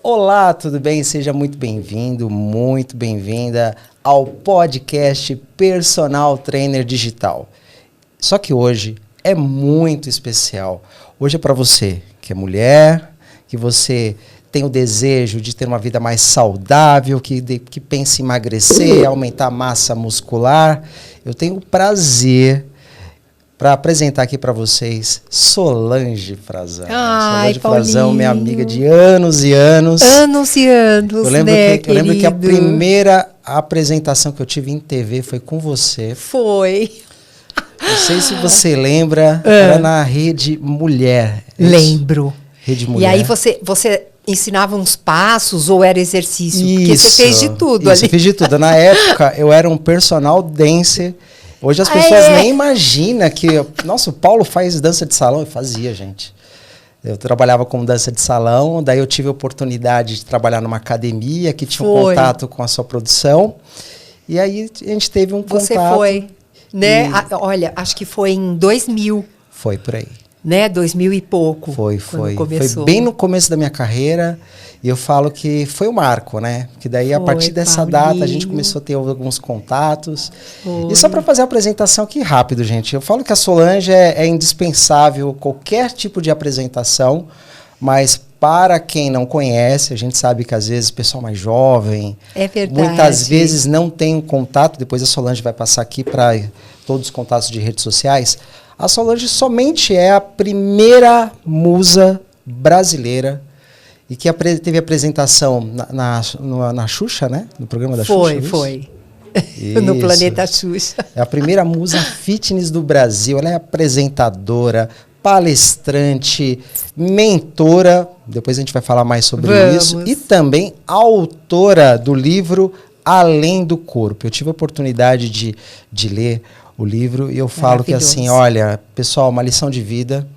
Olá, tudo bem? Seja muito bem-vindo, muito bem-vinda ao podcast Personal Trainer Digital. Só que hoje é muito especial. Hoje é para você que é mulher, que você tem o desejo de ter uma vida mais saudável, que pensa em emagrecer, aumentar a massa muscular. Eu tenho o prazer para apresentar aqui para vocês Solange Frazão. Ai, Solange Frazão, minha amiga de anos e anos. Anos e anos, eu lembro né, eu lembro que a primeira apresentação que eu tive em TV foi com você. Foi. Não sei se você lembra, era na Rede Mulher. Lembro. Rede Mulher. E aí você ensinava uns passos ou era exercício? Porque você fez de tudo ali. Eu fiz de tudo. Na época, eu era um personal dancer. Hoje as pessoas nem imaginam que... Nossa, o Paulo faz dança de salão. Eu fazia, gente. Eu trabalhava com dança de salão, daí eu tive a oportunidade de trabalhar numa academia que tinha um contato com a sua produção. E aí a gente teve um contato. Você foi, né? Olha, acho que foi em 2000. Foi por aí. Né? 2000 e pouco. Foi bem no começo da minha carreira. E eu falo que foi o marco, né? Que daí, a partir dessa data, a gente começou a ter alguns contatos. E só para fazer a apresentação aqui rápido, gente. Eu falo que a Solange é indispensável qualquer tipo de apresentação, mas para quem não conhece, a gente sabe que às vezes o pessoal mais jovem, muitas vezes não tem um contato. Depois a Solange vai passar aqui para todos os contatos de redes sociais. A Solange somente é a primeira musa brasileira e que teve apresentação na Xuxa, né? No programa da Xuxa. Foi. No Planeta Xuxa. É a primeira musa fitness do Brasil. Ela é apresentadora, palestrante, mentora. Depois a gente vai falar mais sobre isso. E também autora do livro Além do Corpo. Eu tive a oportunidade de ler o livro e eu falo que assim, olha, pessoal, uma lição de vida.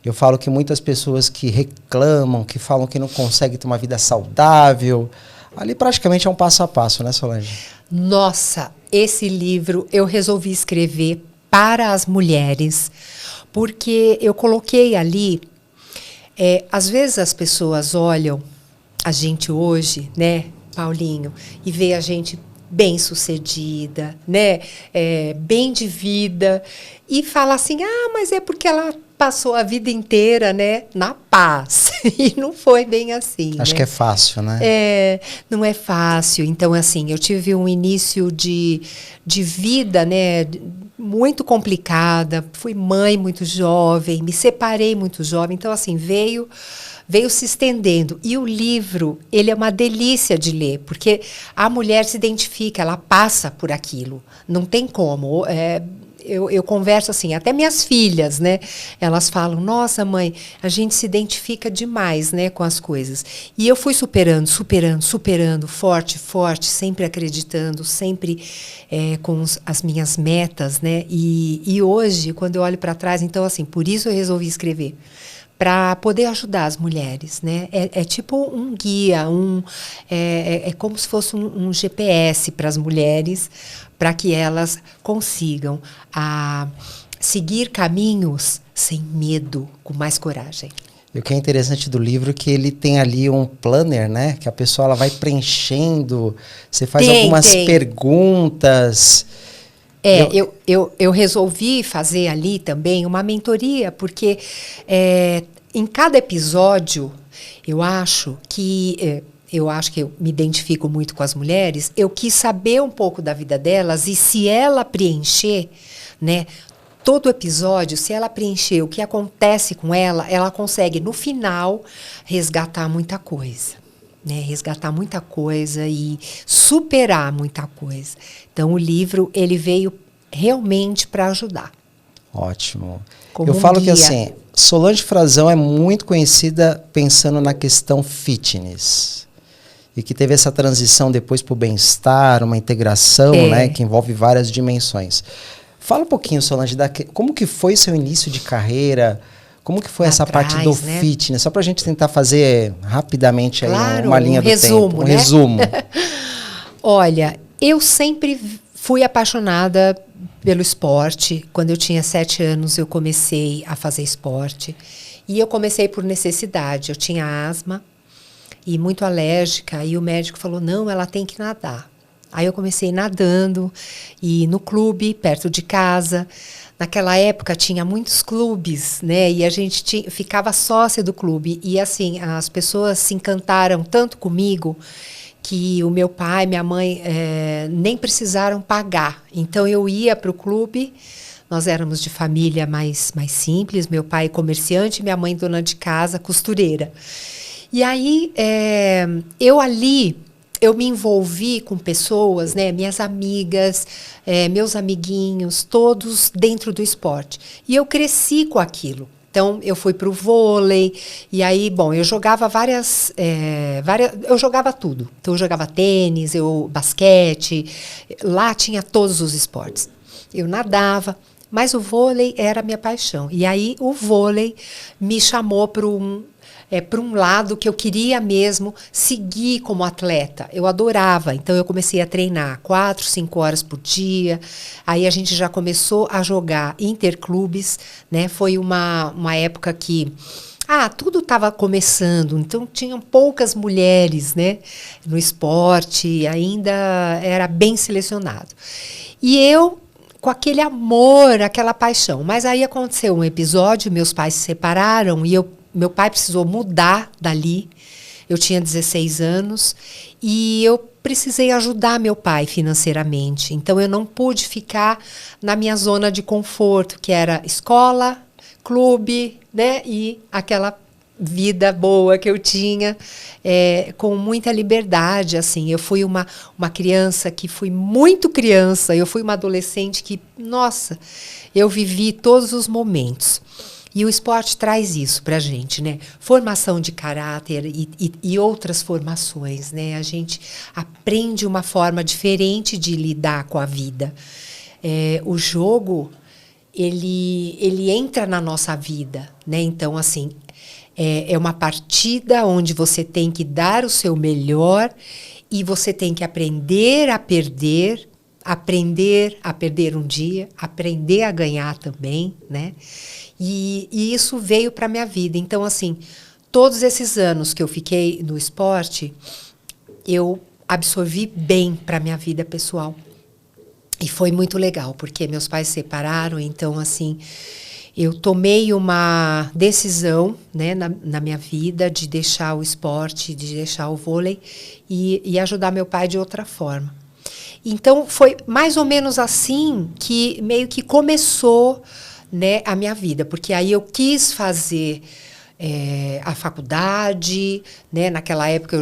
Eu falo que muitas pessoas que reclamam, que falam que não conseguem ter uma vida saudável, ali praticamente é um passo a passo, né, Solange? Nossa, esse livro eu resolvi escrever para as mulheres, porque eu coloquei ali, às vezes as pessoas olham a gente hoje, né, Paulinho, e vê a gente bem-sucedida, né, bem de vida, e fala assim, mas é porque ela passou a vida inteira, né, na paz. E não foi bem assim. Acho que é fácil, né? Não é fácil. Então, assim, eu tive um início de vida, né, muito complicada. Fui mãe muito jovem, me separei muito jovem. Então, assim, veio se estendendo. E o livro, ele é uma delícia de ler, porque a mulher se identifica, ela passa por aquilo. Não tem como. Eu converso assim, até minhas filhas, né? Elas falam, nossa, mãe, a gente se identifica demais, né, com as coisas. E eu fui superando, forte, sempre acreditando, sempre com as minhas metas, né? E hoje, quando eu olho para trás, então, assim, por isso eu resolvi escrever. Para poder ajudar as mulheres, né? É tipo um guia, é como se fosse um GPS para as mulheres, para que elas consigam seguir caminhos sem medo, com mais coragem. E o que é interessante do livro é que ele tem ali um planner, né? Que a pessoa ela vai preenchendo, você faz algumas perguntas. Eu resolvi fazer ali também uma mentoria, porque em cada episódio, eu acho que eu me identifico muito com as mulheres, eu quis saber um pouco da vida delas e se ela preencher, né, todo episódio, se ela preencher o que acontece com ela, ela consegue, no final, resgatar muita coisa. Né, resgatar muita coisa e superar muita coisa. Então, o livro ele veio realmente para ajudar. Ótimo. Eu falo que assim, Solange Frazão é muito conhecida pensando na questão fitness. E que teve essa transição depois para o bem-estar, uma integração, né, que envolve várias dimensões. Fala um pouquinho, Solange, como que foi seu início de carreira? Como que foi essa parte do fitness? Só para a gente tentar fazer rapidamente aí uma linha do tempo. Um resumo. Olha, eu sempre fui apaixonada pelo esporte. Quando eu tinha 7 anos, eu comecei a fazer esporte. E eu comecei por necessidade. Eu tinha asma e muito alérgica. E o médico falou, não, ela tem que nadar. Aí eu comecei nadando, e no clube, perto de casa. Naquela época tinha muitos clubes, né? E a gente ficava sócia do clube. E assim, as pessoas se encantaram tanto comigo que o meu pai e minha mãe nem precisaram pagar. Então eu ia para o clube, nós éramos de família mais simples, meu pai comerciante, minha mãe dona de casa, costureira. E aí eu me envolvi com pessoas, né, minhas amigas, meus amiguinhos, todos dentro do esporte. E eu cresci com aquilo. Então, eu fui para o vôlei, e aí, bom, eu jogava eu jogava tudo. Então, eu jogava tênis, basquete, lá tinha todos os esportes. Eu nadava, mas o vôlei era a minha paixão. E aí, o vôlei me chamou para um lado que eu queria mesmo seguir como atleta. Eu adorava, então eu comecei a treinar 4, 5 horas por dia. Aí a gente já começou a jogar interclubes, né? Foi uma época que tudo estava começando, então tinham poucas mulheres, né, no esporte, ainda era bem selecionado. E eu com aquele amor, aquela paixão. Mas aí aconteceu um episódio, meus pais se separaram e meu pai precisou mudar dali. Eu tinha 16 anos e eu precisei ajudar meu pai financeiramente. Então, eu não pude ficar na minha zona de conforto, que era escola, clube, né? E aquela vida boa que eu tinha, com muita liberdade. Assim, eu fui uma criança que fui muito criança. Eu fui uma adolescente que, nossa, eu vivi todos os momentos. E o esporte traz isso para a gente, né? Formação de caráter e outras formações, né? A gente aprende uma forma diferente de lidar com a vida. O jogo, ele entra na nossa vida, né? Então, assim, é uma partida onde você tem que dar o seu melhor e você tem que aprender a perder um dia, aprender a ganhar também, né? E isso veio para a minha vida. Então, assim, todos esses anos que eu fiquei no esporte, eu absorvi bem para a minha vida pessoal. E foi muito legal, porque meus pais se separaram, então, assim, eu tomei uma decisão, né, na minha vida de deixar o esporte, de deixar o vôlei e ajudar meu pai de outra forma. Então, foi mais ou menos assim que meio que começou, né, a minha vida, porque aí eu quis fazer a faculdade, né? Naquela época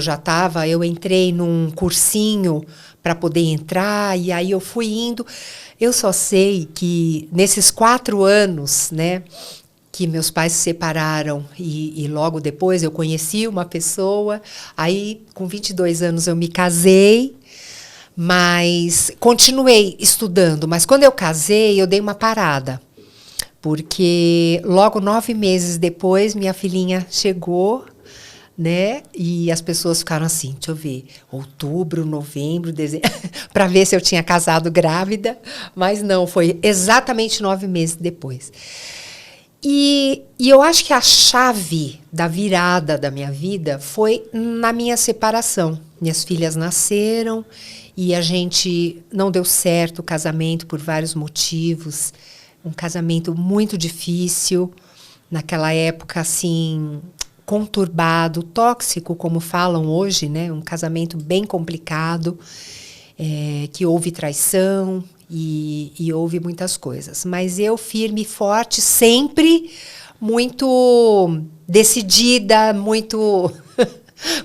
eu entrei num cursinho para poder entrar, e aí eu fui indo. Eu só sei que nesses 4 anos, né, que meus pais se separaram e logo depois eu conheci uma pessoa, aí com 22 anos eu me casei, mas continuei estudando. Mas quando eu casei, eu dei uma parada. Porque logo 9 meses depois, minha filhinha chegou, né? E as pessoas ficaram assim, deixa eu ver, outubro, novembro, dezembro, para ver se eu tinha casado grávida. Mas não, foi exatamente 9 meses depois. E eu acho que a chave da virada da minha vida foi na minha separação. Minhas filhas nasceram e a gente não deu certo o casamento por vários motivos. Um casamento muito difícil, naquela época, assim, conturbado, tóxico, como falam hoje, né? Um casamento bem complicado, que houve traição e houve muitas coisas. Mas eu, firme e forte, sempre muito decidida, muito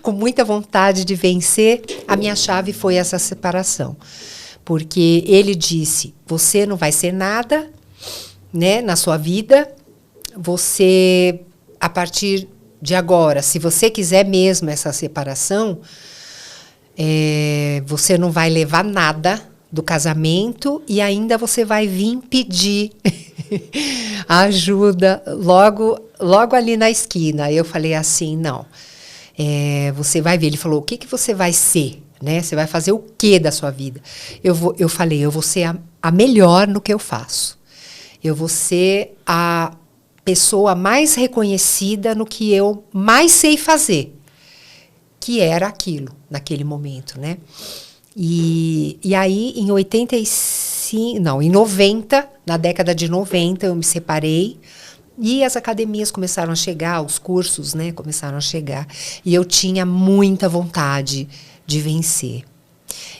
com muita vontade de vencer, a minha chave foi essa separação. Porque ele disse, você não vai ser nada, né, na sua vida, você, a partir de agora, se você quiser mesmo essa separação, você não vai levar nada do casamento e ainda você vai vir pedir ajuda logo ali na esquina. Eu falei assim, não, você vai ver. Ele falou, o que você vai ser? Né? Você vai fazer o que da sua vida? Eu falei, eu vou ser a melhor no que eu faço. Eu vou ser a pessoa mais reconhecida no que eu mais sei fazer, que era aquilo naquele momento, né? E aí, em 90, na década de 90, eu me separei e as academias começaram a chegar, os cursos, né, começaram a chegar. E eu tinha muita vontade de vencer.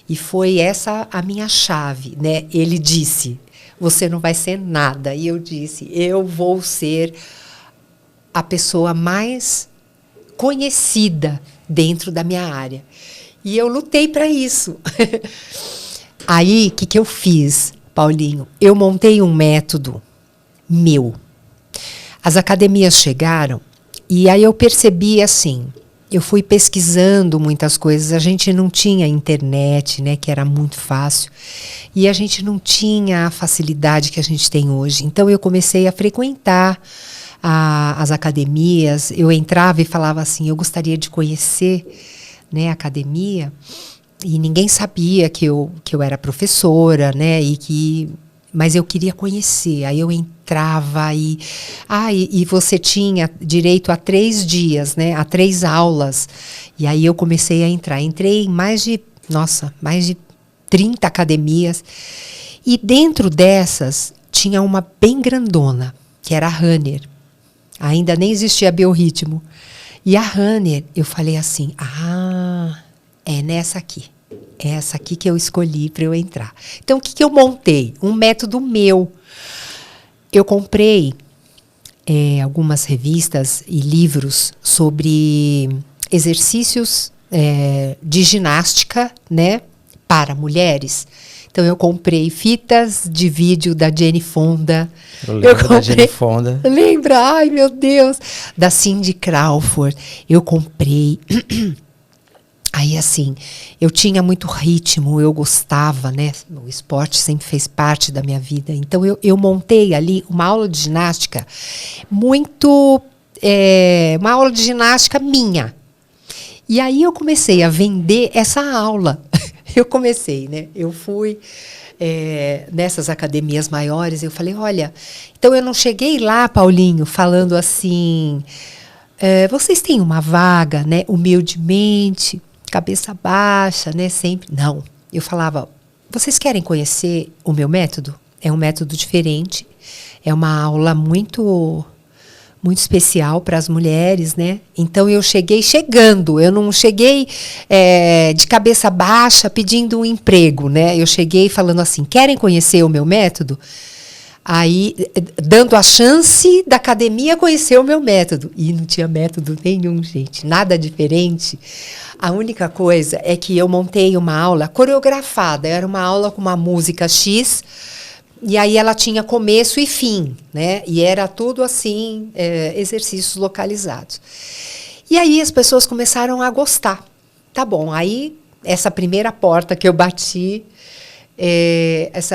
E foi essa a minha chave, né? Ele disse, você não vai ser nada. E eu disse, eu vou ser a pessoa mais conhecida dentro da minha área. E eu lutei para isso. Aí, o que eu fiz, Paulinho? Eu montei um método meu. As academias chegaram e aí eu percebi assim, eu fui pesquisando muitas coisas, a gente não tinha internet, né, que era muito fácil, e a gente não tinha a facilidade que a gente tem hoje. Então eu comecei a frequentar as academias, eu entrava e falava assim, eu gostaria de conhecer, né, a academia, e ninguém sabia que eu era professora, né, mas eu queria conhecer. Aí eu entrava e você tinha direito a 3 dias, né, a 3 aulas. E aí eu comecei a entrar. Entrei em mais de 30 academias. E dentro dessas tinha uma bem grandona, que era a Runner. Ainda nem existia Biorritmo. E a Runner, eu falei assim, é nessa aqui. É essa aqui que eu escolhi para eu entrar. Então, o que eu montei? Um método meu. Eu comprei algumas revistas e livros sobre exercícios de ginástica, né, para mulheres. Então, eu comprei fitas de vídeo da Jane Fonda. Eu comprei da Jane Fonda. Lembra? Ai, meu Deus! Da Cindy Crawford. Eu comprei... Aí, assim, eu tinha muito ritmo, eu gostava, né? O esporte sempre fez parte da minha vida. Então, eu montei ali uma aula de ginástica uma aula de ginástica minha. E aí eu comecei a vender essa aula. Eu comecei, né? Eu fui nessas academias maiores, eu falei, olha... Então, eu não cheguei lá, Paulinho, falando assim... vocês têm uma vaga, né? Humildemente... cabeça baixa, né, sempre. Não, eu falava, vocês querem conhecer o meu método? É um método diferente, é uma aula muito especial para as mulheres, né? Então eu cheguei chegando, eu não cheguei de cabeça baixa pedindo um emprego, né? Eu cheguei falando assim, querem conhecer o meu método? Aí, dando a chance da academia conhecer o meu método. E não tinha método nenhum, gente. Nada diferente. A única coisa é que eu montei uma aula coreografada. Era uma aula com uma música X. E aí ela tinha começo e fim, né? E era tudo assim, exercícios localizados. E aí as pessoas começaram a gostar. Tá bom, aí essa primeira porta que eu bati...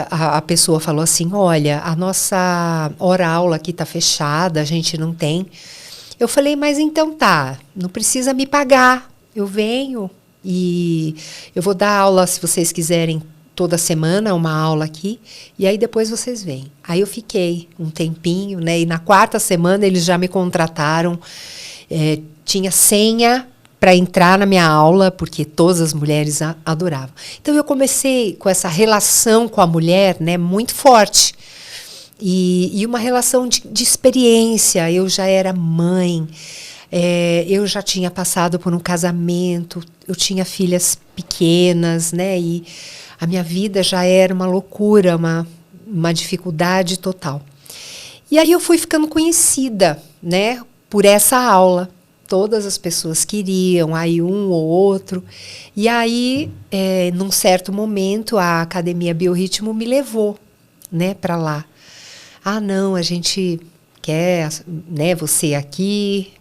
a pessoa falou assim, olha, a nossa hora-aula aqui está fechada, a gente não tem. Eu falei, mas então tá, não precisa me pagar, eu venho e eu vou dar aula, se vocês quiserem, toda semana, uma aula aqui, e aí depois vocês vêm. Aí eu fiquei um tempinho, né, e na 4ª semana eles já me contrataram, tinha senha para entrar na minha aula, porque todas as mulheres adoravam. Então, eu comecei com essa relação com a mulher, né, muito forte. E uma relação de experiência. Eu já era mãe, eu já tinha passado por um casamento, eu tinha filhas pequenas, né, e a minha vida já era uma loucura, uma dificuldade total. E aí eu fui ficando conhecida, né, por essa aula. Todas as pessoas queriam, aí um ou outro. E aí, num certo momento, a Academia Biorritmo me levou, né, para lá. Não, a gente quer, né, você aqui,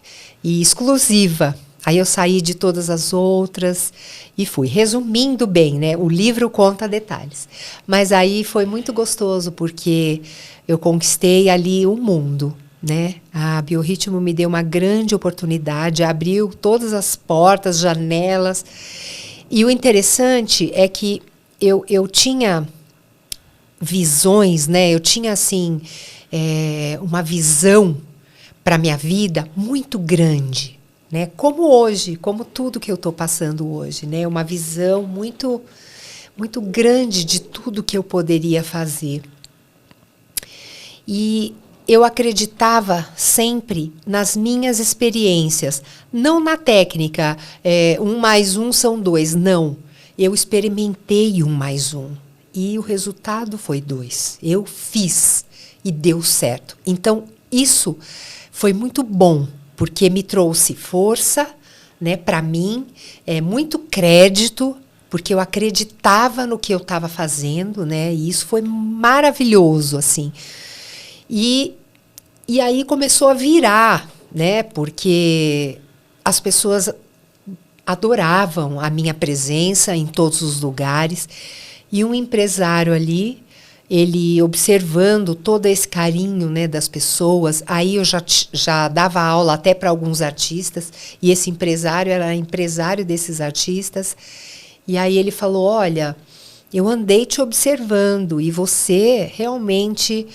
e exclusiva. Aí eu saí de todas as outras e fui. Resumindo bem, né, o livro conta detalhes. Mas aí foi muito gostoso, porque eu conquistei ali o mundo. Né? A Biorritmo me deu uma grande oportunidade, abriu todas as portas, janelas. E o interessante é que eu tinha visões, né? Eu tinha assim, uma visão para a minha vida muito grande. né? Como hoje, como tudo que eu estou passando hoje, né? Uma visão muito, muito grande de tudo que eu poderia fazer. E eu acreditava sempre nas minhas experiências, não na técnica, 1 mais 1 são 2, não. Eu experimentei 1 mais 1 e o resultado foi 2. Eu fiz e deu certo. Então, isso foi muito bom, porque me trouxe força, né, para mim, muito crédito, porque eu acreditava no que eu estava fazendo, né, e isso foi maravilhoso, assim. E aí começou a virar, né, porque as pessoas adoravam a minha presença em todos os lugares, e um empresário ali, ele observando todo esse carinho, né, das pessoas, aí eu já dava aula até para alguns artistas, e esse empresário era empresário desses artistas, e aí ele falou, olha, eu andei te observando, e você realmente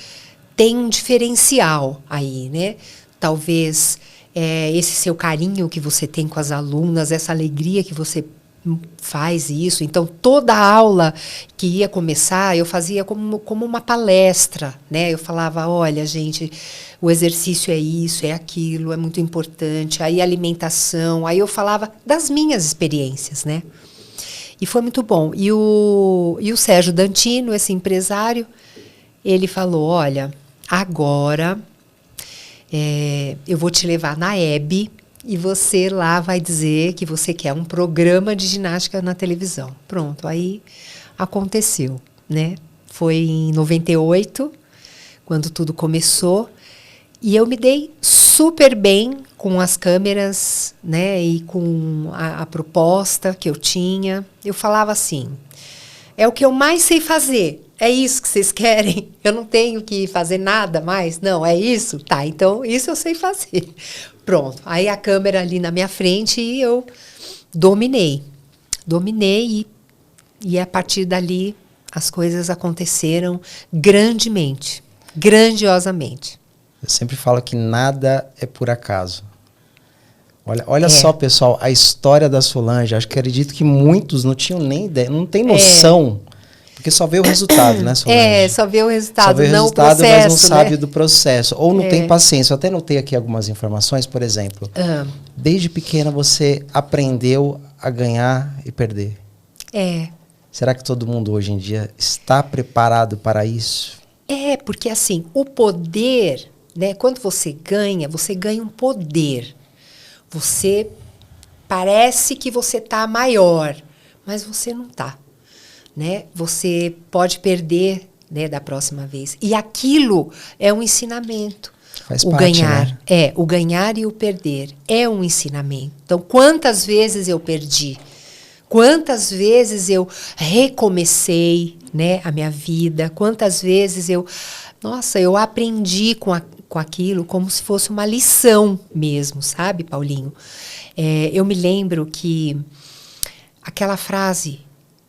tem um diferencial aí, né? Talvez esse seu carinho que você tem com as alunas, essa alegria que você faz isso. Então, toda aula que ia começar, eu fazia como uma palestra, né? Eu falava, olha, gente, o exercício é isso, é aquilo, é muito importante. Aí a alimentação, aí eu falava das minhas experiências, né? E foi muito bom. E o Sérgio Dantino, esse empresário, ele falou, olha, agora eu vou te levar na Hebe e você lá vai dizer que você quer um programa de ginástica na televisão. Pronto, aí aconteceu, né? Foi em 98, quando tudo começou, e eu me dei super bem com as câmeras, né? E com a proposta que eu tinha. Eu falava assim, é o que eu mais sei fazer. É isso que vocês querem? Eu não tenho que fazer nada mais? Não, é isso? Tá, então isso eu sei fazer. Pronto. Aí a câmera ali na minha frente e eu dominei. Dominei e a partir dali as coisas aconteceram grandemente, grandiosamente. Eu sempre falo que nada é por acaso. Olha só, pessoal, a história da Solange. Acho que acredito que muitos não tinham nem ideia, não tem noção. Porque só vê o resultado, né, Solange? Só vê o resultado, só vê o não resultado, o processo, mas não sabe né? do processo. Ou não tem paciência. Eu até notei aqui algumas informações, por exemplo. Desde pequena você aprendeu a ganhar e perder. Será que todo mundo hoje em dia está preparado para isso? Porque assim, o poder, né, quando você ganha um poder. Você parece que você está maior, mas você não está. Né? Você pode perder, né, da próxima vez. E aquilo é um ensinamento. Faz o parte, ganhar, né? O ganhar e o perder é um ensinamento. Então, quantas vezes eu perdi? Quantas vezes eu recomecei, né, a minha vida? Quantas vezes eu aprendi com aquilo como se fosse uma lição mesmo, sabe, Paulinho? Eu me lembro que aquela frase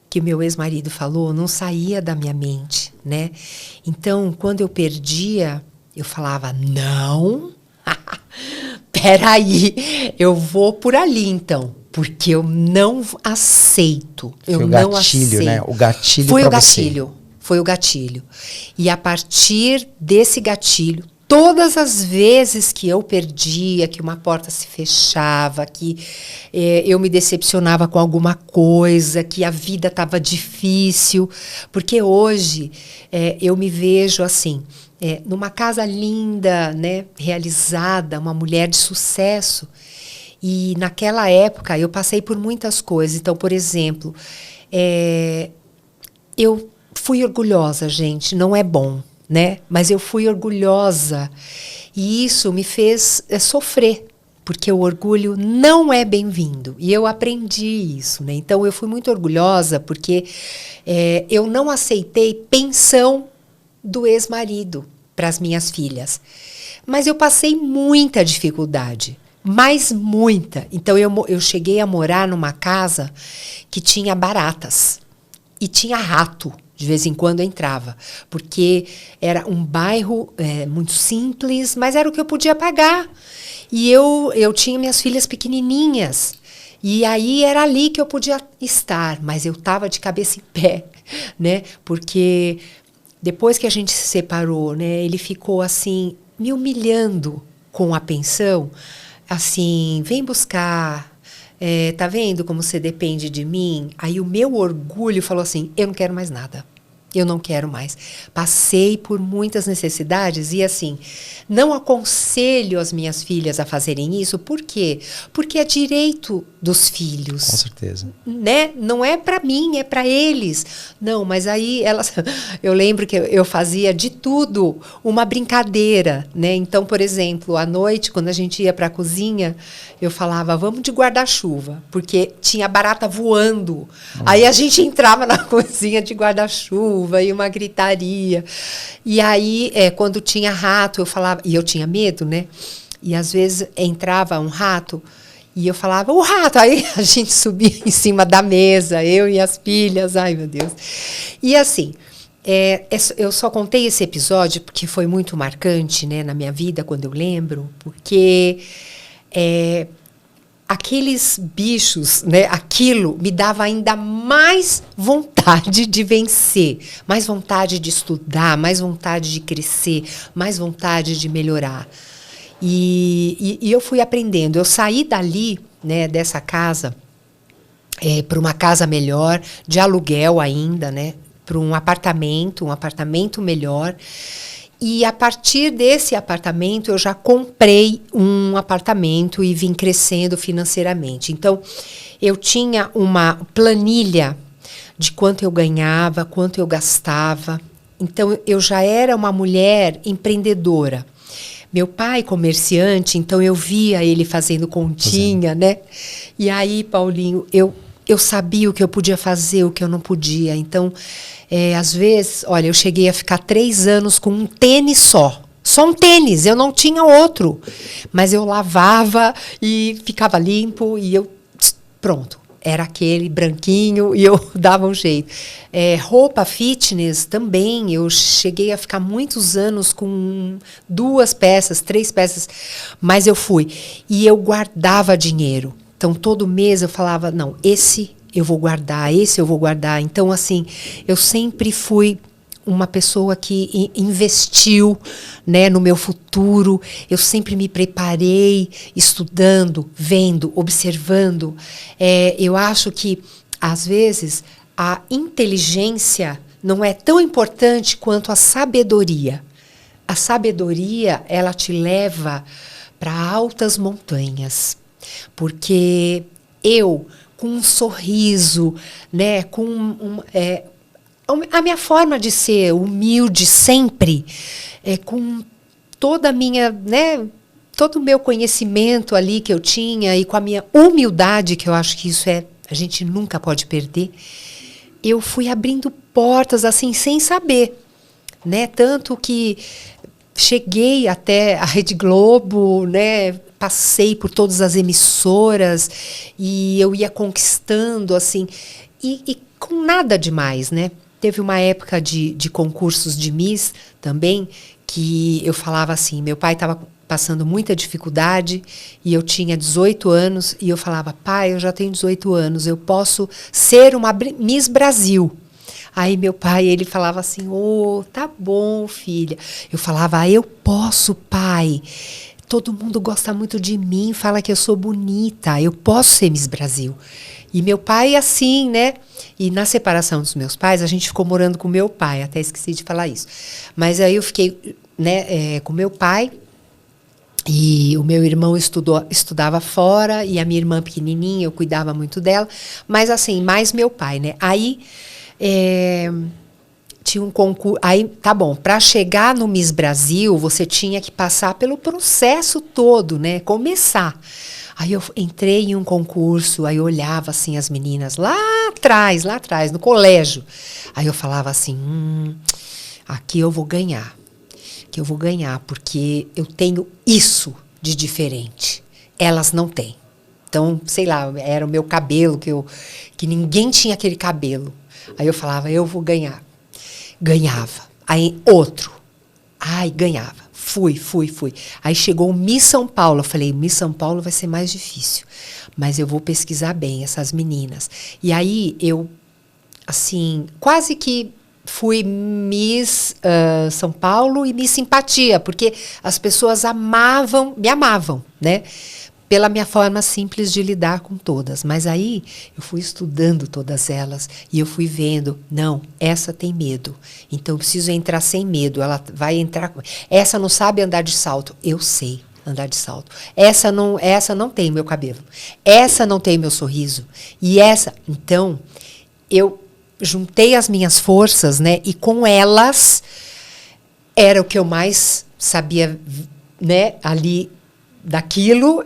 que meu ex-marido falou não saía da minha mente, né? Então, quando eu perdia, eu falava, não, peraí, eu vou por ali então, porque eu não aceito. Foi o gatilho, né? O gatilho foi o pra gatilho, você. foi o gatilho. E a partir desse gatilho, todas as vezes que eu perdia, que uma porta se fechava, que eu me decepcionava com alguma coisa, que a vida estava difícil, porque hoje eu me vejo assim, numa casa linda, né, realizada, uma mulher de sucesso. E naquela época eu passei por muitas coisas. Então, por exemplo, eu fui orgulhosa, gente, não é bom, né? Mas eu fui orgulhosa e isso me fez sofrer, porque o orgulho não é bem-vindo. E eu aprendi isso, né? Então, eu fui muito orgulhosa porque eu não aceitei pensão do ex-marido para as minhas filhas. Mas eu passei muita dificuldade, mas muita. Então, eu cheguei a morar numa casa que tinha baratas e tinha rato. De vez em quando entrava, porque era um bairro muito simples, mas era o que eu podia pagar. E eu tinha minhas filhas pequenininhas, e aí era ali que eu podia estar, mas eu estava de cabeça em pé, né? Porque depois que a gente se separou, né, ele ficou assim, me humilhando com a pensão, assim, vem buscar, tá vendo como você depende de mim? Aí o meu orgulho falou assim, eu não quero mais nada. Eu não quero mais. Passei por muitas necessidades e, assim, não aconselho as minhas filhas a fazerem isso. Por quê? Porque é direito dos filhos. Com certeza. Né? Não é para mim, é para eles. Não, mas aí elas... Eu lembro que eu fazia de tudo uma brincadeira, né? Então, por exemplo, à noite, quando a gente ia para a cozinha, eu falava, vamos de guarda-chuva, porque tinha barata voando. Aí a gente entrava na cozinha de guarda-chuva, e uma gritaria. E aí, quando tinha rato, eu falava... E eu tinha medo, né? E às vezes entrava um rato e eu falava, o rato! Aí a gente subia em cima da mesa, eu e as filhas. Ai, meu Deus. E assim, eu só contei esse episódio porque foi muito marcante, né, na minha vida, quando eu lembro, porque... aqueles bichos, né, aquilo me dava ainda mais vontade de vencer, mais vontade de estudar, mais vontade de crescer, mais vontade de melhorar. E eu fui aprendendo. Eu saí dali, né, dessa casa, para uma casa melhor, de aluguel ainda, né, para um apartamento melhor. E a partir desse apartamento, eu já comprei um apartamento e vim crescendo financeiramente. Então, eu tinha uma planilha de quanto eu ganhava, quanto eu gastava. Então, eu já era uma mulher empreendedora. Meu pai, comerciante, então eu via ele fazendo continha, né? E aí, Paulinho, eu sabia o que eu podia fazer, o que eu não podia. Então, às vezes, olha, eu cheguei a ficar 3 anos com um tênis só. Só um tênis, eu não tinha outro. Mas eu lavava e ficava limpo e pronto. Era aquele branquinho e eu dava um jeito. Roupa fitness também, eu cheguei a ficar muitos anos com 2 peças, 3 peças, mas eu fui. E eu guardava dinheiro. Então, todo mês eu falava, não, esse eu vou guardar, esse eu vou guardar. Então, assim, eu sempre fui uma pessoa que investiu, né, no meu futuro. Eu sempre me preparei, estudando, vendo, observando. Eu acho que, às vezes, a inteligência não é tão importante quanto a sabedoria. A sabedoria, ela te leva para altas montanhas. Porque eu, com um sorriso, né, a minha forma de ser humilde sempre, com toda a minha, né, todo o meu conhecimento ali que eu tinha e com a minha humildade, que eu acho que isso a gente nunca pode perder, eu fui abrindo portas assim sem saber, né? Tanto que cheguei até a Rede Globo, né? Passei por todas as emissoras e eu ia conquistando assim e com nada demais, né? Teve uma época de concursos de Miss também, que eu falava assim, meu pai estava passando muita dificuldade e eu tinha 18 anos e eu falava, pai, eu já tenho 18 anos, eu posso ser uma Miss Brasil. Aí meu pai, ele falava assim, tá bom, filha. Eu falava, eu posso, pai. Todo mundo gosta muito de mim, fala que eu sou bonita, eu posso ser Miss Brasil. E meu pai, assim, né? E na separação dos meus pais, a gente ficou morando com meu pai, até esqueci de falar isso. Mas aí eu fiquei, né, com meu pai, e o meu irmão estudava fora, e a minha irmã pequenininha, eu cuidava muito dela, mas assim, mais meu pai, né? Aí tinha um concurso. Aí, tá bom, para chegar no Miss Brasil, você tinha que passar pelo processo todo, né? Começar. Aí eu entrei em um concurso, aí eu olhava assim as meninas lá atrás, no colégio. Aí eu falava assim, aqui eu vou ganhar. Que eu vou ganhar, porque eu tenho isso de diferente. Elas não têm. Então, sei lá, era o meu cabelo, que ninguém tinha aquele cabelo. Aí eu falava, eu vou ganhar. Ganhava. Aí outro. Ai, ganhava. Fui. Aí chegou o Miss São Paulo. Eu falei, Miss São Paulo vai ser mais difícil. Mas eu vou pesquisar bem essas meninas. E aí eu, assim, quase que fui Miss São Paulo e Miss Simpatia, porque as pessoas me amavam, né? Pela minha forma simples de lidar com todas. Mas aí eu fui estudando todas elas e eu fui vendo, não, essa tem medo. Então eu preciso entrar sem medo. Ela vai entrar. Essa não sabe andar de salto. Eu sei andar de salto. Essa não tem meu cabelo. Essa não tem meu sorriso. E essa, então, eu juntei as minhas forças, né? E com elas era o que eu mais sabia, né? Ali daquilo,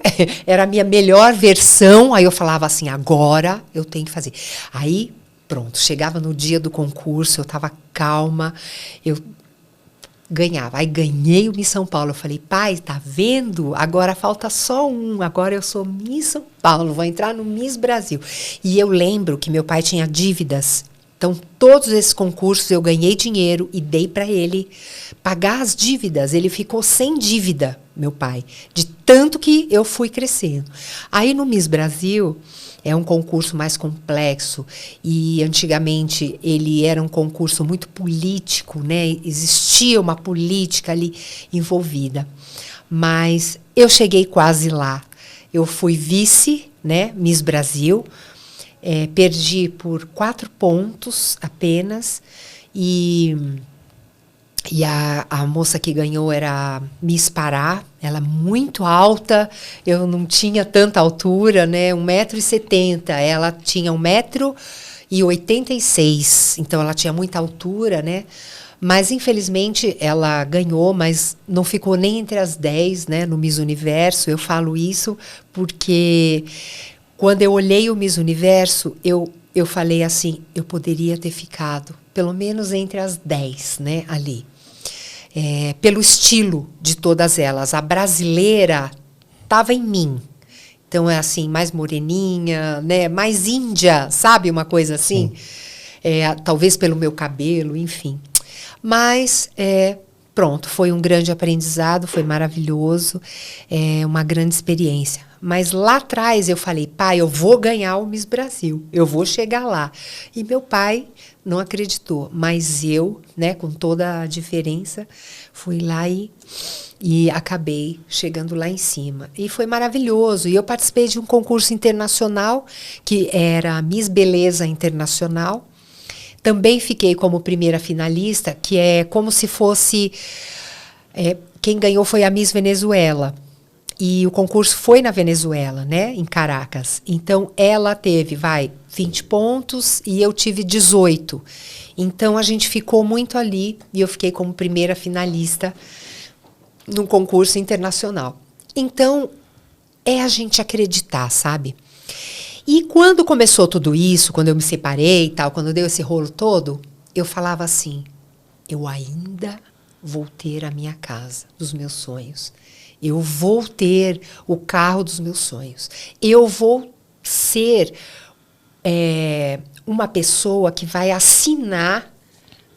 era a minha melhor versão. Aí eu falava assim, agora eu tenho que fazer. Aí, pronto, chegava no dia do concurso, eu estava calma, eu ganhava. Aí ganhei o Miss São Paulo. Eu falei, pai, tá vendo? Agora falta só um. Agora eu sou Miss São Paulo, vou entrar no Miss Brasil. E eu lembro que meu pai tinha dívidas. Então, todos esses concursos eu ganhei dinheiro e dei para ele pagar as dívidas. Ele ficou sem dívida, meu pai, de tanto que eu fui crescendo. Aí, no Miss Brasil, é um concurso mais complexo e, antigamente, ele era um concurso muito político, né? Existia uma política ali envolvida. Mas eu cheguei quase lá. Eu fui vice, né? Miss Brasil. Perdi por 4 pontos apenas e a moça que ganhou era a Miss Pará, ela muito alta, eu não tinha tanta altura, né, 1,70 m, ela tinha 1,86 m, então ela tinha muita altura, né, mas infelizmente ela ganhou, mas não ficou nem entre as 10, né, no Miss Universo. Eu falo isso porque quando eu olhei o Miss Universo, eu falei assim, eu poderia ter ficado pelo menos entre as 10, né, ali. Pelo estilo de todas elas. A brasileira estava em mim. Então, é assim, mais moreninha, né, mais índia, sabe? Uma coisa assim. Talvez pelo meu cabelo, enfim. Mas, pronto, foi um grande aprendizado, foi maravilhoso, uma grande experiência. Mas lá atrás eu falei, pai, eu vou ganhar o Miss Brasil, eu vou chegar lá. E meu pai não acreditou, mas eu, né, com toda a diferença, fui lá e acabei chegando lá em cima. E foi maravilhoso. E eu participei de um concurso internacional, que era a Miss Beleza Internacional. Também fiquei como primeira finalista, que é como se fosse... quem ganhou foi a Miss Venezuela. E o concurso foi na Venezuela, né, em Caracas. Então, ela teve, 20 pontos e eu tive 18. Então, a gente ficou muito ali e eu fiquei como primeira finalista num concurso internacional. Então, a gente acreditar, sabe? E quando começou tudo isso, quando eu me separei e tal, quando deu esse rolo todo, eu falava assim, eu ainda vou ter a minha casa dos meus sonhos. Eu vou ter o carro dos meus sonhos. Eu vou ser uma pessoa que vai assinar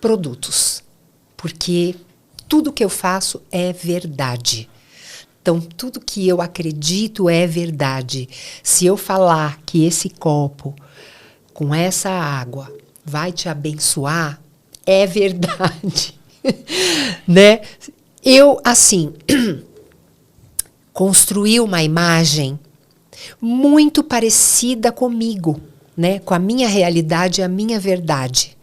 produtos. Porque tudo que eu faço é verdade. Então, tudo que eu acredito é verdade. Se eu falar que esse copo com essa água vai te abençoar, é verdade. Né? Eu, assim... construí uma imagem muito parecida comigo, né? Com a minha realidade e a minha verdade.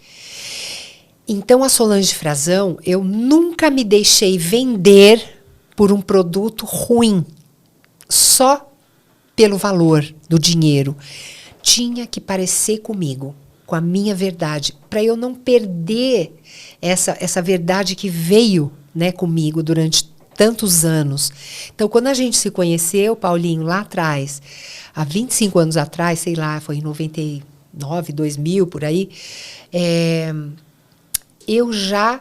Então, a Solange Frazão, eu nunca me deixei vender por um produto ruim, só pelo valor do dinheiro. Tinha que parecer comigo, com a minha verdade, para eu não perder essa verdade que veio, né, comigo durante tantos anos. Então, quando a gente se conheceu, Paulinho, lá atrás, há 25 anos atrás, sei lá, foi em 99, 2000, por aí, eu já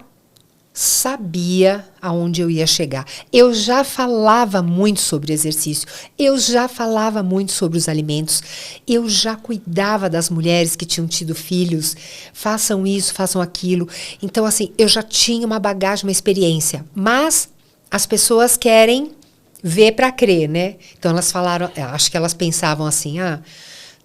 sabia aonde eu ia chegar. Eu já falava muito sobre exercício, eu já falava muito sobre os alimentos, eu já cuidava das mulheres que tinham tido filhos, façam isso, façam aquilo. Então, assim, eu já tinha uma bagagem, uma experiência, mas as pessoas querem ver para crer, né? Então, elas falaram, acho que elas pensavam assim,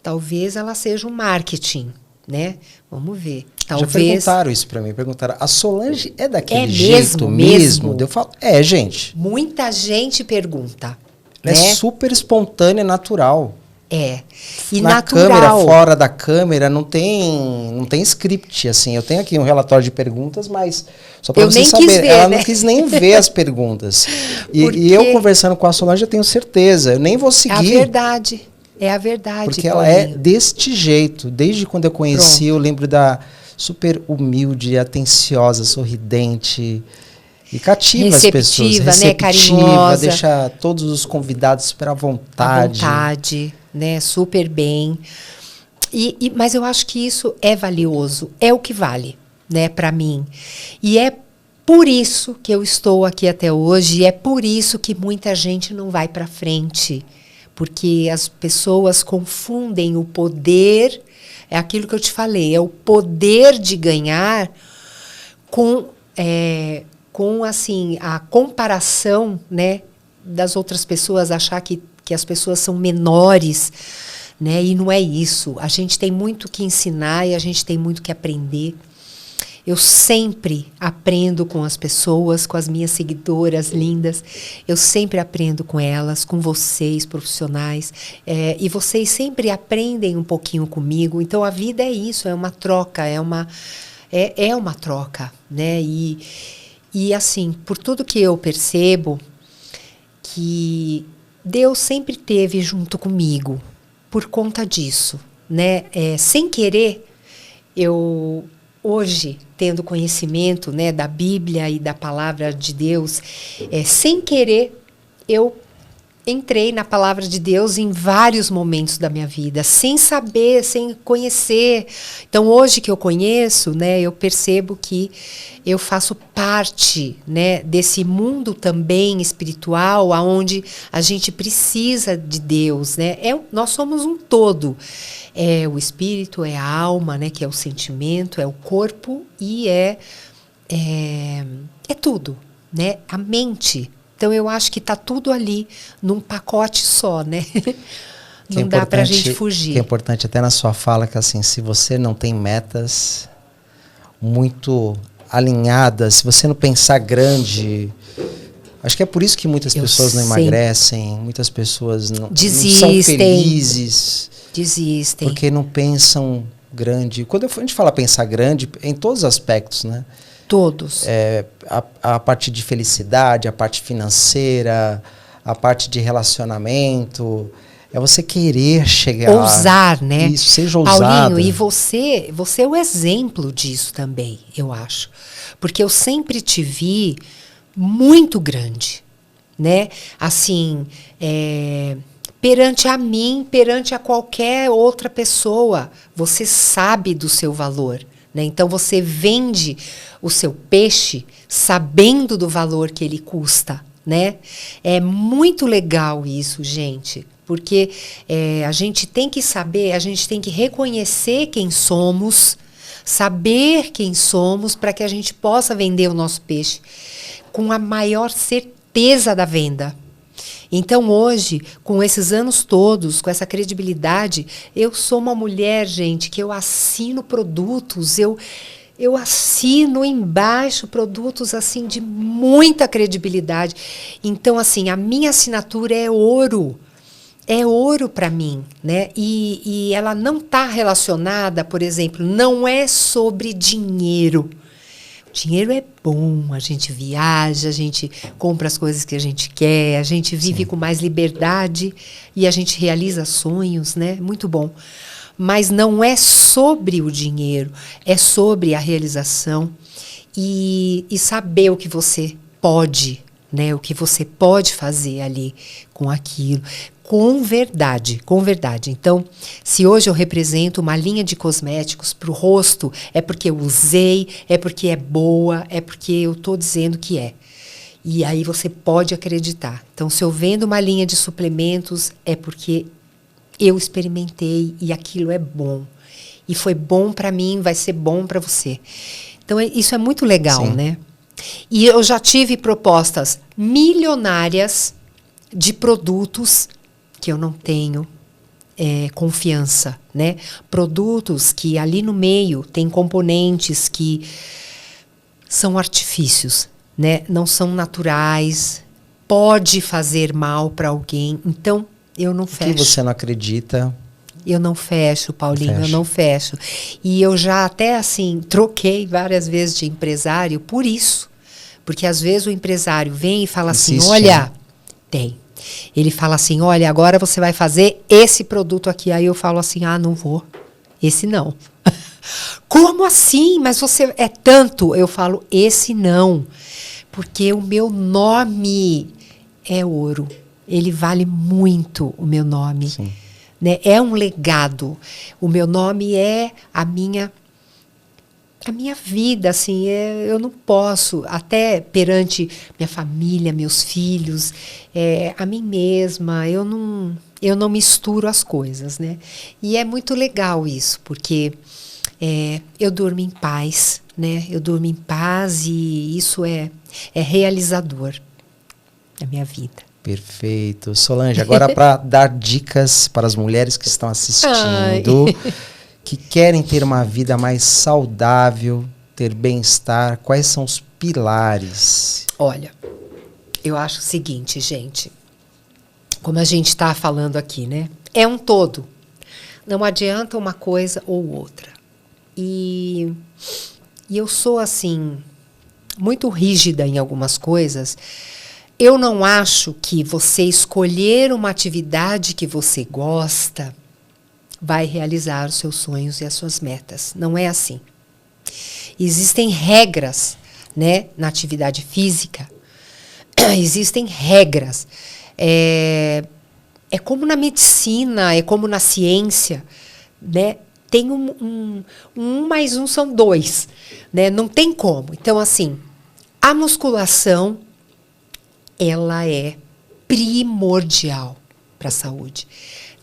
talvez ela seja um marketing, né? Vamos ver. Talvez... Já perguntaram isso pra mim, perguntaram, a Solange é daquele jeito mesmo? Eu falo, gente. Muita gente pergunta. Ela é super espontânea, natural. E na natural. Câmera, fora da câmera, não tem script, assim. Eu tenho aqui um relatório de perguntas, mas só pra você saber, ela não quis nem ver as perguntas. E eu conversando com a Solange, eu tenho certeza, eu nem vou seguir. É a verdade. É a verdade. Porque ela é deste jeito. Desde quando eu conheci, eu lembro da super humilde, atenciosa, sorridente e cativa as pessoas. Receptiva, né? Carinhosa. Deixa todos os convidados super à vontade. À vontade, né? Super bem. Mas eu acho que isso é valioso. É o que vale, né? Para mim. E é por isso que eu estou aqui até hoje. E é por isso que muita gente não vai para frente. Porque as pessoas confundem o poder, é aquilo que eu te falei, é o poder de ganhar com assim, a comparação, né, das outras pessoas, achar que as pessoas são menores, né, e não é isso. A gente tem muito que ensinar e a gente tem muito que aprender. Eu sempre aprendo com as pessoas, com as minhas seguidoras lindas. Eu sempre aprendo com elas, com vocês, profissionais. E vocês sempre aprendem um pouquinho comigo. Então, a vida é isso, é uma troca, é uma troca, né? E, assim, por tudo que eu percebo, que Deus sempre esteve junto comigo, por conta disso, né? Sem querer, hoje, tendo conhecimento, né, da Bíblia e da palavra de Deus, sem querer, eu entrei na palavra de Deus em vários momentos da minha vida, sem saber, sem conhecer. Então, hoje que eu conheço, né, eu percebo que eu faço parte, né, desse mundo também espiritual, onde a gente precisa de Deus, né? Nós somos um todo. É o espírito, é a alma, né, que é o sentimento, é o corpo e é tudo, né? A mente. Então, eu acho que está tudo ali num pacote só, né? Não dá para a gente fugir. Que é importante até na sua fala, que assim, se você não tem metas muito alinhadas, se você não pensar grande... Acho que é por isso que muitas pessoas não emagrecem, muitas pessoas não são felizes. Desistem. Porque não pensam grande. Quando a gente fala pensar grande, em todos os aspectos, né? Todos. A parte de felicidade, a parte financeira, a parte de relacionamento. É você querer chegar lá. Ousar, né? Isso, seja ousado. Paulinho, e você é o exemplo disso também, eu acho. Porque eu sempre te vi muito grande, né? Assim, perante a mim, perante a qualquer outra pessoa, você sabe do seu valor, né? Então você vende o seu peixe sabendo do valor que ele custa, né? É muito legal isso, gente, porque a gente tem que saber, a gente tem que reconhecer quem somos, saber quem somos para que a gente possa vender o nosso peixe com a maior certeza da venda. Então, hoje, com esses anos todos, com essa credibilidade, eu sou uma mulher, gente, que eu assino produtos, eu assino embaixo produtos assim de muita credibilidade. Então, assim, a minha assinatura é ouro. É ouro para mim, né? E ela não está relacionada, por exemplo, não é sobre dinheiro. Dinheiro é bom, a gente viaja, a gente compra as coisas que a gente quer, a gente vive com mais liberdade e a gente realiza sonhos, né? Muito bom. Mas não é sobre o dinheiro, é sobre a realização e saber o que você pode, né? O que você pode fazer ali com aquilo. Com verdade, com verdade. Então, se hoje eu represento uma linha de cosméticos para o rosto, é porque eu usei, é porque é boa, é porque eu estou dizendo que é. E aí você pode acreditar. Então, se eu vendo uma linha de suplementos, é porque eu experimentei e aquilo é bom. E foi bom para mim, vai ser bom para você. Então, isso é muito legal, Sim. né? E eu já tive propostas milionárias de produtos que eu não tenho confiança, né? Produtos que ali no meio tem componentes que são artifícios, né? Não são naturais, pode fazer mal para alguém. Então, eu não fecho. O que você não acredita? Eu não fecho, Paulinho, eu não fecho. E eu já até, assim, troquei várias vezes de empresário por isso. Porque às vezes o empresário vem e fala assim, olha, tem. Ele fala assim, olha, agora você vai fazer esse produto aqui. Aí eu falo assim, não vou. Esse não. Como assim? Mas você é tanto. Eu falo, esse não. Porque o meu nome é ouro. Ele vale muito, o meu nome. Sim. Né? É um legado. O meu nome é a minha vida, assim, eu não posso, até perante minha família, meus filhos, a mim mesma, eu não misturo as coisas, né? E é muito legal isso, porque eu durmo em paz, né? Eu durmo em paz e isso é realizador da minha vida. Perfeito. Solange, agora para dar dicas para as mulheres que estão assistindo, que querem ter uma vida mais saudável, ter bem-estar, quais são os pilares? Olha, eu acho o seguinte, gente, como a gente está falando aqui, né? É um todo. Não adianta uma coisa ou outra. E eu sou, assim, muito rígida em algumas coisas. Eu não acho que você escolher uma atividade que você gosta vai realizar os seus sonhos e as suas metas. Não é assim. Existem regras, né, na atividade física. Existem regras. É como na medicina, é como na ciência, né? Tem um mais um são dois, né? Não tem como. Então, assim, a musculação, ela é primordial para a saúde.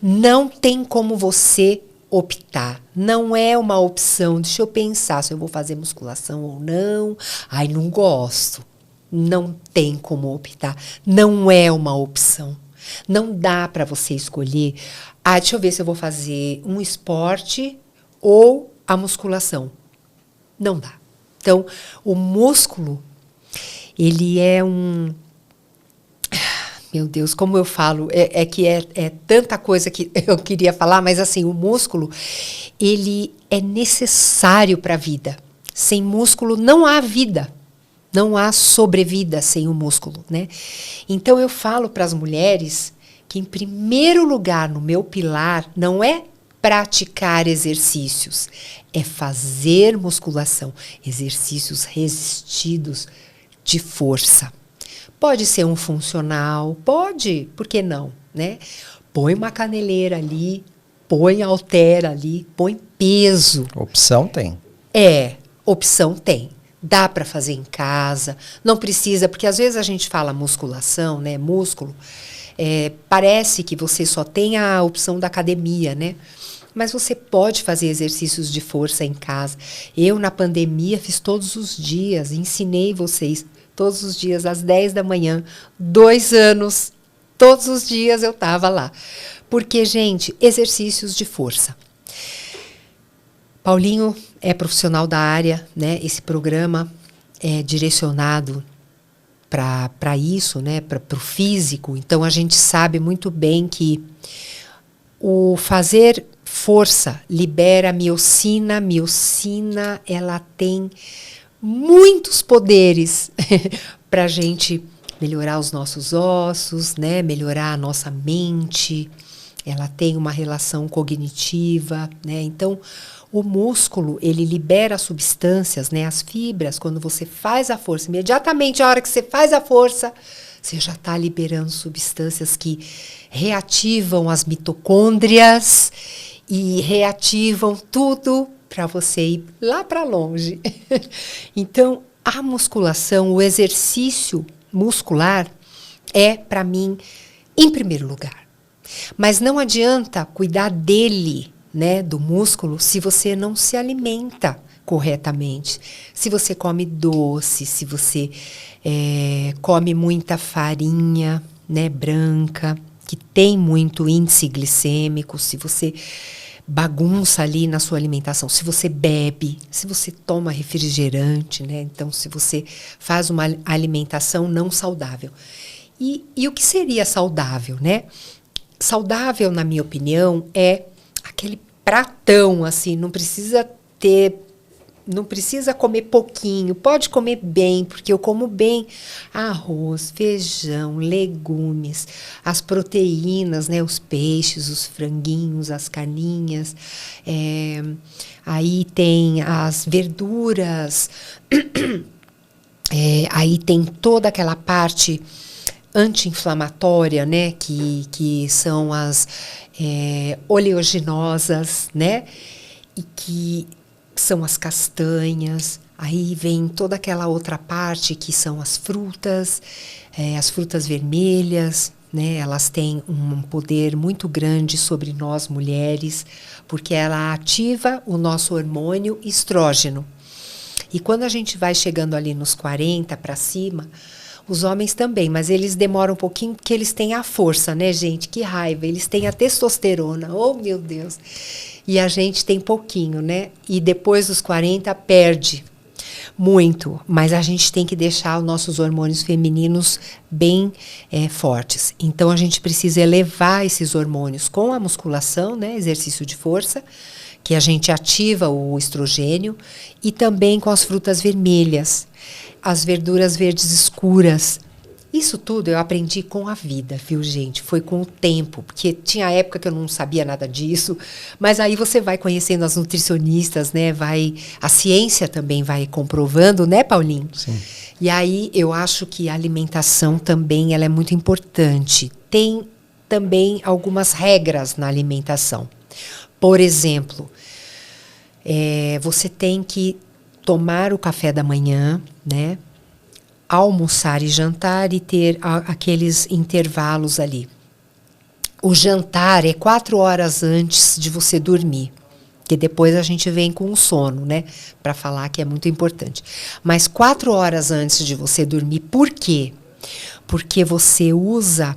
Não tem como você optar. Não é uma opção. Deixa eu pensar se eu vou fazer musculação ou não. Ai, não gosto. Não tem como optar. Não é uma opção. Não dá para você escolher. Deixa eu ver se eu vou fazer um esporte ou a musculação. Não dá. Então, o músculo, ele é Meu Deus, como eu falo, é tanta coisa que eu queria falar, mas assim, o músculo, ele é necessário para a vida. Sem músculo não há vida, não há sobrevida sem o músculo, né? Então eu falo para as mulheres que, em primeiro lugar, no meu pilar, não é praticar exercícios, é fazer musculação, exercícios resistidos de força. Pode ser um funcional, pode, por que não, né? Põe uma caneleira ali, põe halter ali, põe peso. Opção tem. Opção tem. Dá para fazer em casa, não precisa, porque às vezes a gente fala musculação, né? Músculo, parece que você só tem a opção da academia, né? Mas você pode fazer exercícios de força em casa. Eu, na pandemia, fiz todos os dias, ensinei vocês todos os dias, às 10 da manhã, 2 anos, todos os dias eu estava lá. Porque, gente, exercícios de força. Paulinho é profissional da área, né? Esse programa é direcionado para isso, né? Para o físico. Então, a gente sabe muito bem que o fazer força libera miocina. Miocina, ela tem muitos poderes para a gente melhorar os nossos ossos, né? Melhorar a nossa mente. Ela tem uma relação cognitiva, né? Então, O músculo, ele libera substâncias, né, as fibras, quando você faz a força. Imediatamente, a hora que você faz a força, você já está liberando substâncias que reativam as mitocôndrias e reativam tudo para você ir lá para longe. Então, a musculação, o exercício muscular é, para mim, em primeiro lugar. Mas não adianta cuidar dele, né, do músculo, se você não se alimenta corretamente. Se você come doce, se você come muita farinha, né, branca, que tem muito índice glicêmico, se você bagunça ali na sua alimentação, se você bebe, se você toma refrigerante, né, então se você faz uma alimentação não saudável. E o que seria saudável, né? Saudável, na minha opinião, é aquele pratão, assim, não precisa comer pouquinho, pode comer bem, porque eu como bem arroz, feijão, legumes, as proteínas, né, os peixes, os franguinhos, as carninhas, aí tem as verduras, aí tem toda aquela parte anti-inflamatória, né, que são as oleaginosas, né, e que são as castanhas. Aí vem toda aquela outra parte que são as frutas vermelhas, né, elas têm um poder muito grande sobre nós mulheres, porque ela ativa o nosso hormônio estrógeno. E quando a gente vai chegando ali nos 40 para cima, os homens também, mas eles demoram um pouquinho porque eles têm a força, né, gente? Que raiva, eles têm a testosterona, oh meu Deus. E a gente tem pouquinho, né? E depois dos 40 perde muito, mas a gente tem que deixar os nossos hormônios femininos bem fortes. Então a gente precisa elevar esses hormônios com a musculação, né, exercício de força, que a gente ativa o estrogênio, e também com as frutas vermelhas, as verduras verdes escuras. Isso tudo eu aprendi com a vida, viu, gente? Foi com o tempo, porque tinha época que eu não sabia nada disso, mas aí você vai conhecendo as nutricionistas, né? A ciência também vai comprovando, né, Paulinho? Sim. E aí eu acho que a alimentação também ela é muito importante. Tem também algumas regras na alimentação. Por exemplo, você tem que tomar o café da manhã, né? Almoçar e jantar e ter aqueles intervalos ali. O jantar é 4 horas antes de você dormir, que depois a gente vem com o sono, né? Para falar que é muito importante. Mas 4 horas antes de você dormir, por quê? Porque você usa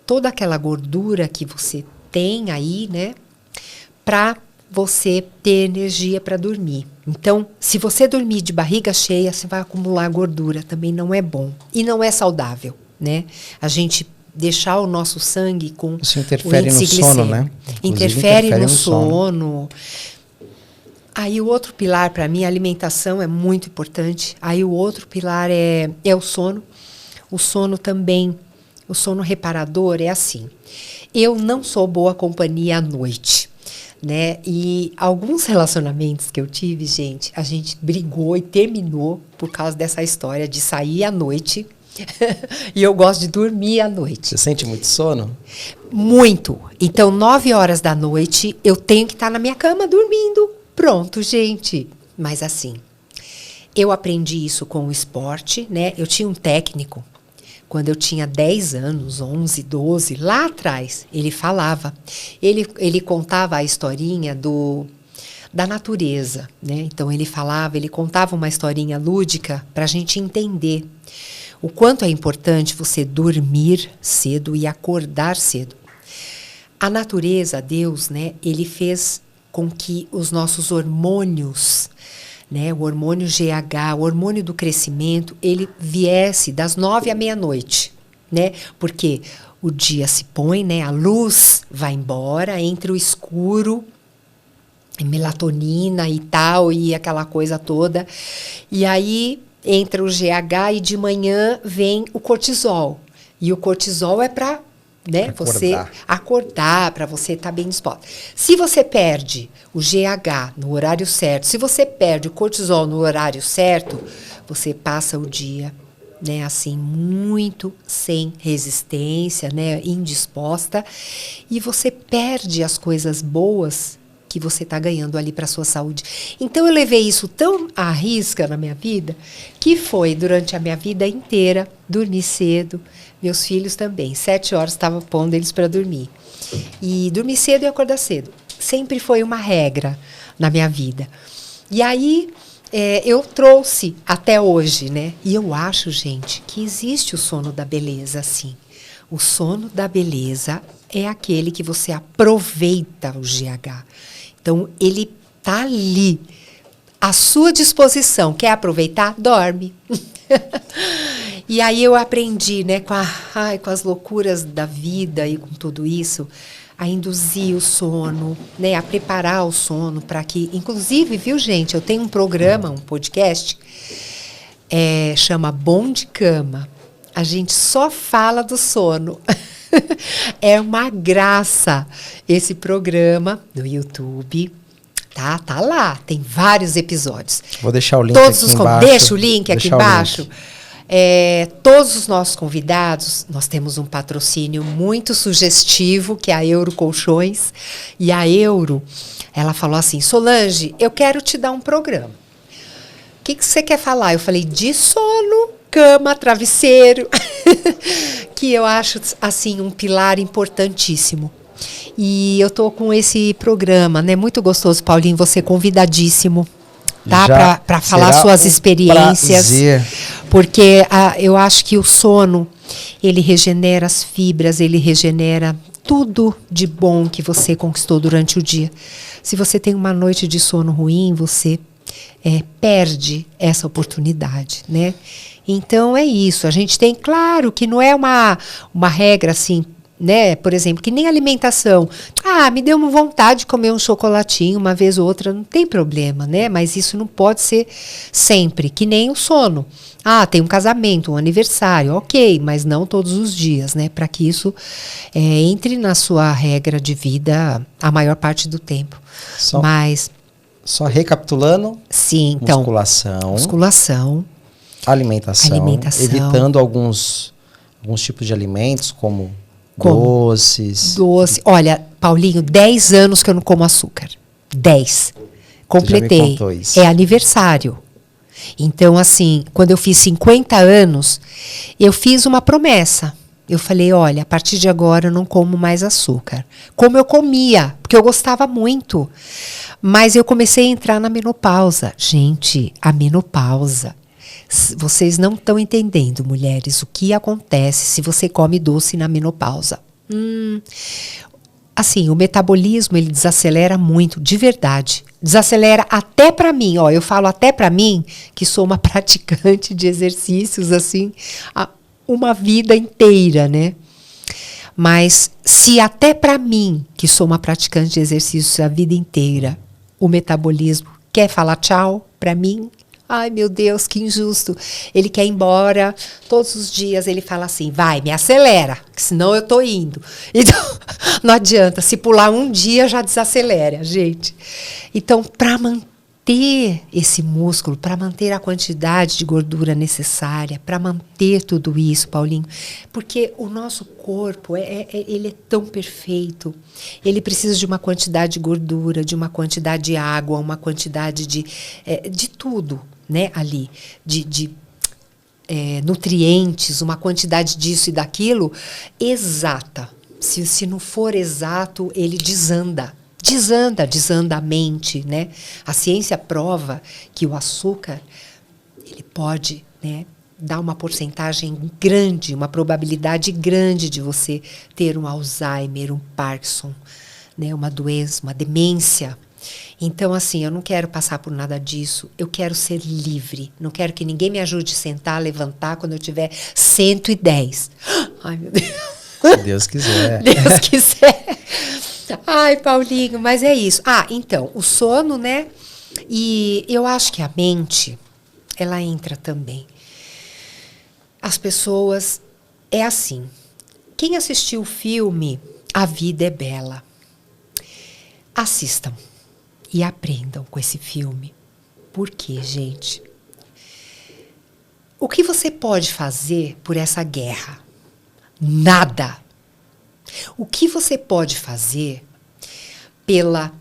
toda aquela gordura que você tem aí, né? Para você ter energia para dormir. Então, se você dormir de barriga cheia, você vai acumular gordura, também não é bom e não é saudável, né? A gente deixar o nosso sangue com isso interfere no sono, né? Interfere no sono. Aí o outro pilar para mim, a alimentação é muito importante. Aí o outro pilar é o sono. O sono também, o sono reparador é assim. Eu não sou boa companhia à noite, né? E alguns relacionamentos que eu tive, gente, a gente brigou e terminou por causa dessa história de sair à noite. E eu gosto de dormir à noite. Você sente muito sono? Muito. Então, 9 horas da noite, eu tenho que estar na minha cama dormindo. Pronto, gente. Mas assim, eu aprendi isso com o esporte, né? Eu tinha um técnico, quando eu tinha 10 anos, 11, 12, lá atrás, ele falava. Ele contava a historinha da natureza, né? Então, ele contava uma historinha lúdica para a gente entender o quanto é importante você dormir cedo e acordar cedo. A natureza, Deus, né? Ele fez com que os nossos hormônios, né, o hormônio GH, o hormônio do crescimento, ele viesse das 9 à meia-noite, né? Porque o dia se põe, né, a luz vai embora, entre o escuro, melatonina e tal, e aquela coisa toda. E aí entra o GH e de manhã vem o cortisol. E o cortisol é para né? Você acordar para você estar bem disposto. Se você perde o GH no horário certo, se você perde o cortisol no horário certo, você passa o dia, né, assim, muito sem resistência, né, indisposta, e você perde as coisas boas que você está ganhando ali para a sua saúde. Então, eu levei isso tão à risca na minha vida, que foi, durante a minha vida inteira, dormir cedo. Meus filhos também. 7 horas estava pondo eles para dormir. E dormir cedo e acordar cedo. Sempre foi uma regra na minha vida. E aí, eu trouxe até hoje, né? E eu acho, gente, que existe o sono da beleza, sim. O sono da beleza é aquele que você aproveita o GH. Então, ele está ali, à sua disposição. Quer aproveitar? Dorme. E aí eu aprendi, né, com as loucuras da vida e com tudo isso, a induzir o sono, né, a preparar o sono para que... Inclusive, viu, gente, eu tenho um programa, um podcast, chama Bom de Cama. A gente só fala do sono. É uma graça esse programa no YouTube. Tá lá, tem vários episódios. Vou deixar o link aqui embaixo. Deixa o link aqui embaixo. Todos os nossos convidados, nós temos um patrocínio muito sugestivo, que é a Euro Colchões. E a Euro, ela falou assim, Solange, eu quero te dar um programa. O que você quer falar? Eu falei, de sono, cama, travesseiro, que eu acho, assim, um pilar importantíssimo. E eu tô com esse programa, né? Muito gostoso, Paulinho, você convidadíssimo, tá? Para falar suas experiências. Prazer. Porque eu acho que o sono, ele regenera as fibras, ele regenera tudo de bom que você conquistou durante o dia. Se você tem uma noite de sono ruim, você perde essa oportunidade, né? Então, é isso. A gente tem, claro, que não é uma regra assim, né? Por exemplo, que nem alimentação. Me deu uma vontade de comer um chocolatinho uma vez ou outra, não tem problema, né? Mas isso não pode ser sempre, que nem o sono. Tem um casamento, um aniversário, ok, mas não todos os dias, né? Para que isso entre na sua regra de vida a maior parte do tempo. Só recapitulando. Sim, então. Musculação. Alimentação. Evitando alguns tipos de alimentos, como doces. Olha, Paulinho, 10 anos que eu não como açúcar. 10. Completei. Você já me contou isso. É aniversário. Então, assim, quando eu fiz 50 anos, eu fiz uma promessa. Eu falei, olha, a partir de agora eu não como mais açúcar. Como eu comia, porque eu gostava muito. Mas eu comecei a entrar na menopausa. Gente, a menopausa. Vocês não estão entendendo, mulheres, o que acontece se você come doce na menopausa. Assim, o metabolismo, ele desacelera muito, de verdade. Desacelera até para mim, eu falo até para mim, que sou uma praticante de exercícios, assim, uma vida inteira, né? Mas se até para mim, que sou uma praticante de exercícios a vida inteira, o metabolismo quer falar tchau para mim, ai, meu Deus, que injusto. Ele quer ir embora. Todos os dias ele fala assim, vai, me acelera, que senão eu tô indo. Então, não adianta. Se pular um dia, já desacelera, gente. Então, para manter esse músculo, para manter a quantidade de gordura necessária, para manter tudo isso, Paulinho, porque o nosso corpo, ele é tão perfeito. Ele precisa de uma quantidade de gordura, de uma quantidade de água, uma quantidade de tudo, né, ali, de nutrientes, uma quantidade disso e daquilo, exata. Se não for exato, ele desanda a mente, né? A ciência prova que o açúcar, ele pode, né, dar uma porcentagem grande, uma probabilidade grande de você ter um Alzheimer, um Parkinson, né, uma doença, uma demência. Então, assim, eu não quero passar por nada disso. Eu quero ser livre. Não quero que ninguém me ajude a sentar, levantar quando eu tiver 110. Ai, meu Deus. Se Deus quiser. Deus quiser. Ai, Paulinho, mas é isso. Então, o sono, né? E eu acho que a mente, ela entra também. As pessoas, é assim, quem assistiu o filme A Vida é Bela, assistam e aprendam com esse filme. Por quê, gente? O que você pode fazer por essa guerra? Nada. O que você pode fazer pela...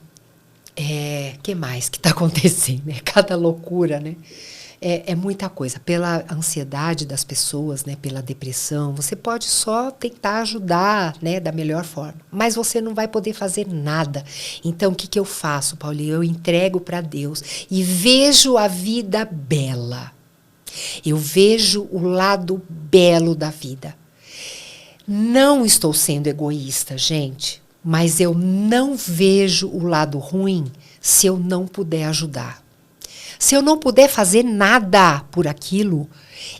que mais que está acontecendo? É cada loucura, né? É muita coisa. Pela ansiedade das pessoas, né? Pela depressão. Você pode só tentar ajudar, né? Da melhor forma. Mas você não vai poder fazer nada. Então, o que eu faço, Paulinho? Eu entrego para Deus e vejo a vida bela. Eu vejo o lado belo da vida. Não estou sendo egoísta, gente, mas eu não vejo o lado ruim se eu não puder ajudar. Se eu não puder fazer nada por aquilo,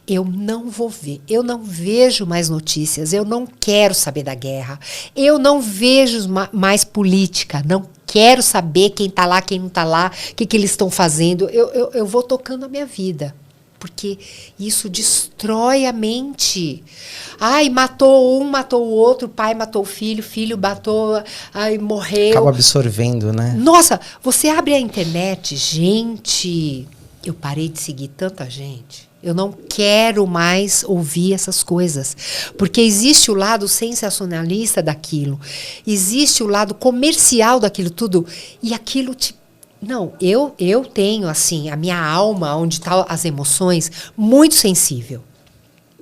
eu não vou ver. Eu não vejo mais notícias, eu não quero saber da guerra, eu não vejo mais política, não quero saber quem está lá, quem não está lá, o que eles estão fazendo. Eu vou tocando a minha vida. Porque isso destrói a mente. Ai, matou um, matou o outro, o pai matou o filho matou, ai, morreu. Acaba absorvendo, né? Nossa, você abre a internet, gente, eu parei de seguir tanta gente. Eu não quero mais ouvir essas coisas. Porque existe o lado sensacionalista daquilo. Existe o lado comercial daquilo tudo. E aquilo Não, eu tenho, assim, a minha alma, onde estão as emoções, muito sensível.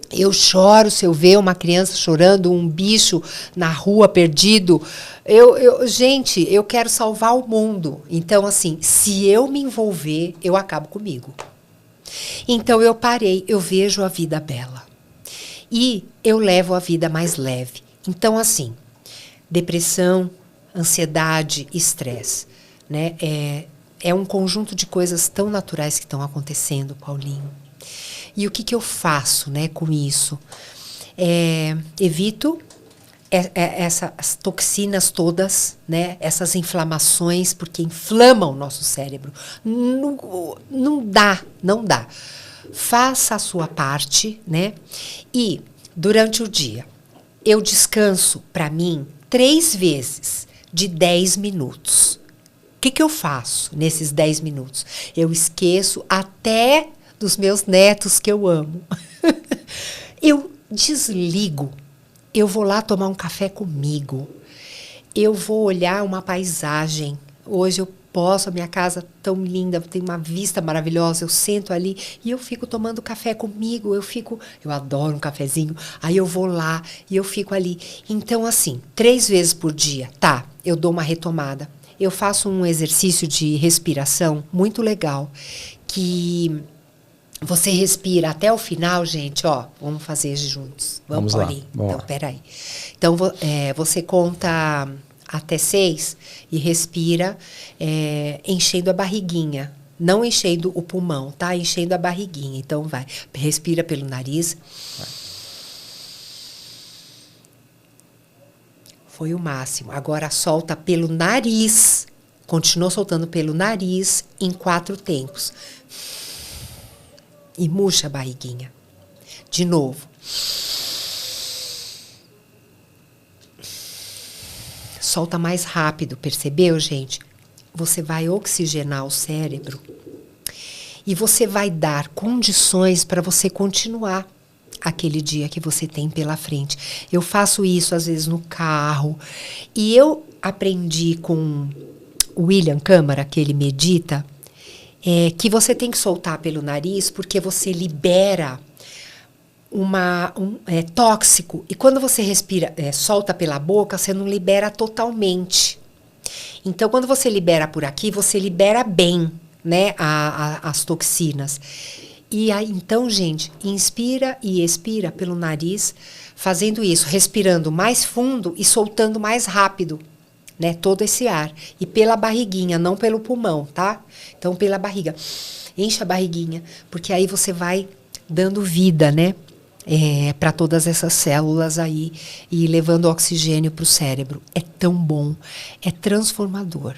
Eu choro se eu ver uma criança chorando, um bicho na rua perdido. Gente, eu quero salvar o mundo. Então, assim, se eu me envolver, eu acabo comigo. Então, eu parei, eu vejo a vida bela. E eu levo a vida mais leve. Então, assim, depressão, ansiedade, estresse, né? É um conjunto de coisas tão naturais que estão acontecendo, Paulinho. E o que eu faço, né, com isso? Evito essas toxinas todas, né, essas inflamações, porque inflamam o nosso cérebro. Não dá. Faça a sua parte, né? E, durante o dia, eu descanso, para mim, 3 vezes de 10 minutos. O que eu faço nesses 10 minutos? Eu esqueço até dos meus netos que eu amo. Eu desligo. Eu vou lá tomar um café comigo. Eu vou olhar uma paisagem. Hoje eu posso, a minha casa tão linda, tem uma vista maravilhosa. Eu sento ali e eu fico tomando café comigo. Eu adoro um cafezinho. Aí eu vou lá e eu fico ali. Então, assim, 3 vezes por dia, tá? Eu dou uma retomada. Eu faço um exercício de respiração muito legal, que você respira até o final, gente, ó, vamos fazer juntos. Vamos lá. Então, peraí. Então, você conta até 6 e respira enchendo a barriguinha. Não enchendo o pulmão, tá? Enchendo a barriguinha. Então, vai. Respira pelo nariz. Vai. Foi o máximo. Agora solta pelo nariz. Continua soltando pelo nariz em 4 tempos. E murcha a barriguinha. De novo. Solta mais rápido, percebeu, gente? Você vai oxigenar o cérebro e você vai dar condições para você continuar aquele dia que você tem pela frente. Eu faço isso às vezes no carro. E eu aprendi com o William Câmara, que ele medita, que você tem que soltar pelo nariz porque você libera tóxico. E quando você respira, solta pela boca, você não libera totalmente. Então, quando você libera por aqui, você libera bem, né, as toxinas. E aí, então, gente, inspira e expira pelo nariz, fazendo isso, respirando mais fundo e soltando mais rápido, né, todo esse ar. E pela barriguinha, não pelo pulmão, tá? Então, pela barriga. Enche a barriguinha, porque aí você vai dando vida, né, para todas essas células aí e levando oxigênio para o cérebro. É tão bom, é transformador.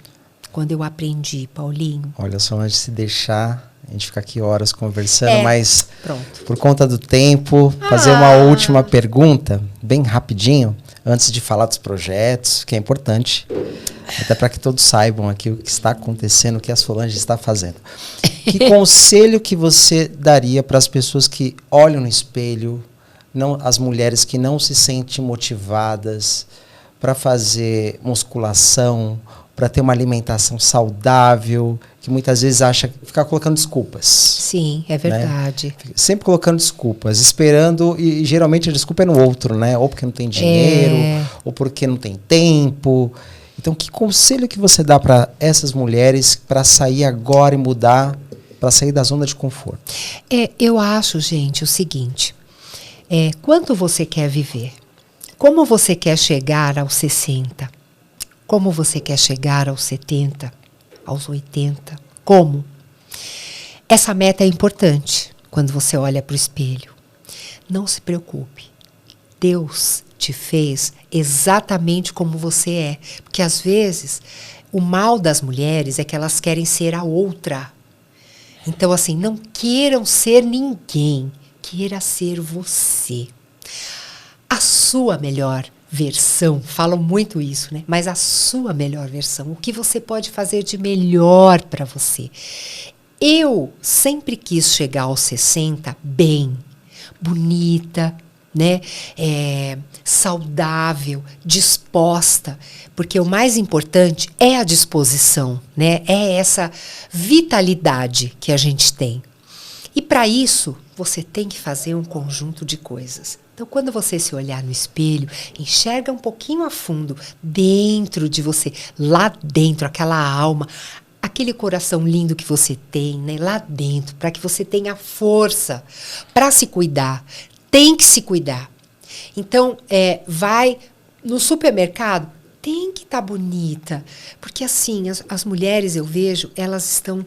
Quando eu aprendi, Paulinho. Olha só, onde se deixar, A gente fica aqui horas conversando, mas pronto. Por conta do tempo, fazer uma última pergunta, bem rapidinho, antes de falar dos projetos, que é importante, até para que todos saibam aqui o que está acontecendo, o que a Solange está fazendo. Que conselho que você daria para as pessoas que olham no espelho, as mulheres que não se sentem motivadas para fazer musculação, para ter uma alimentação saudável, que muitas vezes ficar colocando desculpas. Sim, é verdade. Né? Sempre colocando desculpas, esperando, e geralmente a desculpa é no outro, né? Ou porque não tem dinheiro, ou porque não tem tempo. Então, que conselho que você dá para essas mulheres para sair agora e mudar, para sair da zona de conforto? Eu acho, gente, o seguinte, quanto você quer viver? Como você quer chegar aos 60? Como você quer chegar aos 70, aos 80? Como? Essa meta é importante quando você olha para o espelho. Não se preocupe. Deus te fez exatamente como você é. Porque às vezes o mal das mulheres é que elas querem ser a outra. Então, assim, não queiram ser ninguém. Queira ser você. A sua melhor versão, falam muito isso, né? Mas a sua melhor versão, o que você pode fazer de melhor para você. Eu sempre quis chegar aos 60 bem, bonita, né? Saudável, disposta, porque o mais importante é a disposição, né? É essa vitalidade que a gente tem. E para isso, você tem que fazer um conjunto de coisas. Então, quando você se olhar no espelho, enxerga um pouquinho a fundo, dentro de você, lá dentro, aquela alma, aquele coração lindo que você tem, né, lá dentro, para que você tenha força para se cuidar. Tem que se cuidar. Então, vai no supermercado, tem que estar bonita. Porque, assim, as mulheres, eu vejo, elas estão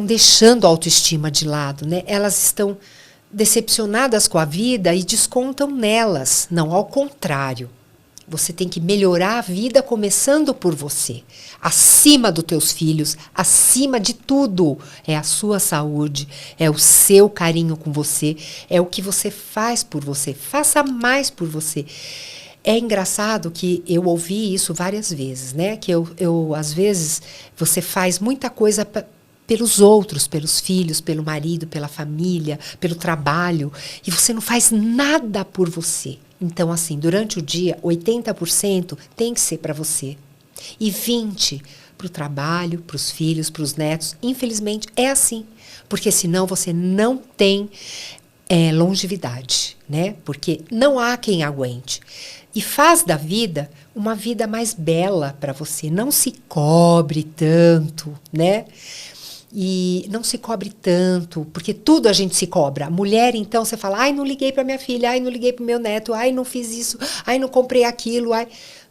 deixando a autoestima de lado, né? Elas estão decepcionadas com a vida e descontam nelas. Não, ao contrário. Você tem que melhorar a vida começando por você. Acima dos teus filhos, acima de tudo. É a sua saúde, é o seu carinho com você, é o que você faz por você. Faça mais por você. É engraçado que eu ouvi isso várias vezes, né? Que eu às vezes, você faz muita coisa pelos outros, pelos filhos, pelo marido, pela família, pelo trabalho, e você não faz nada por você. Então, assim, durante o dia, 80% tem que ser para você. E 20% para o trabalho, para os filhos, para os netos. Infelizmente, é assim. Porque senão você não tem longevidade, né? Porque não há quem aguente. E faz da vida uma vida mais bela para você. Não se cobre tanto, né? E não se cobre tanto, porque tudo a gente se cobra. A mulher, então, você fala, ai, não liguei para minha filha, ai, não liguei para o meu neto, ai, não fiz isso, ai, não comprei aquilo, ai.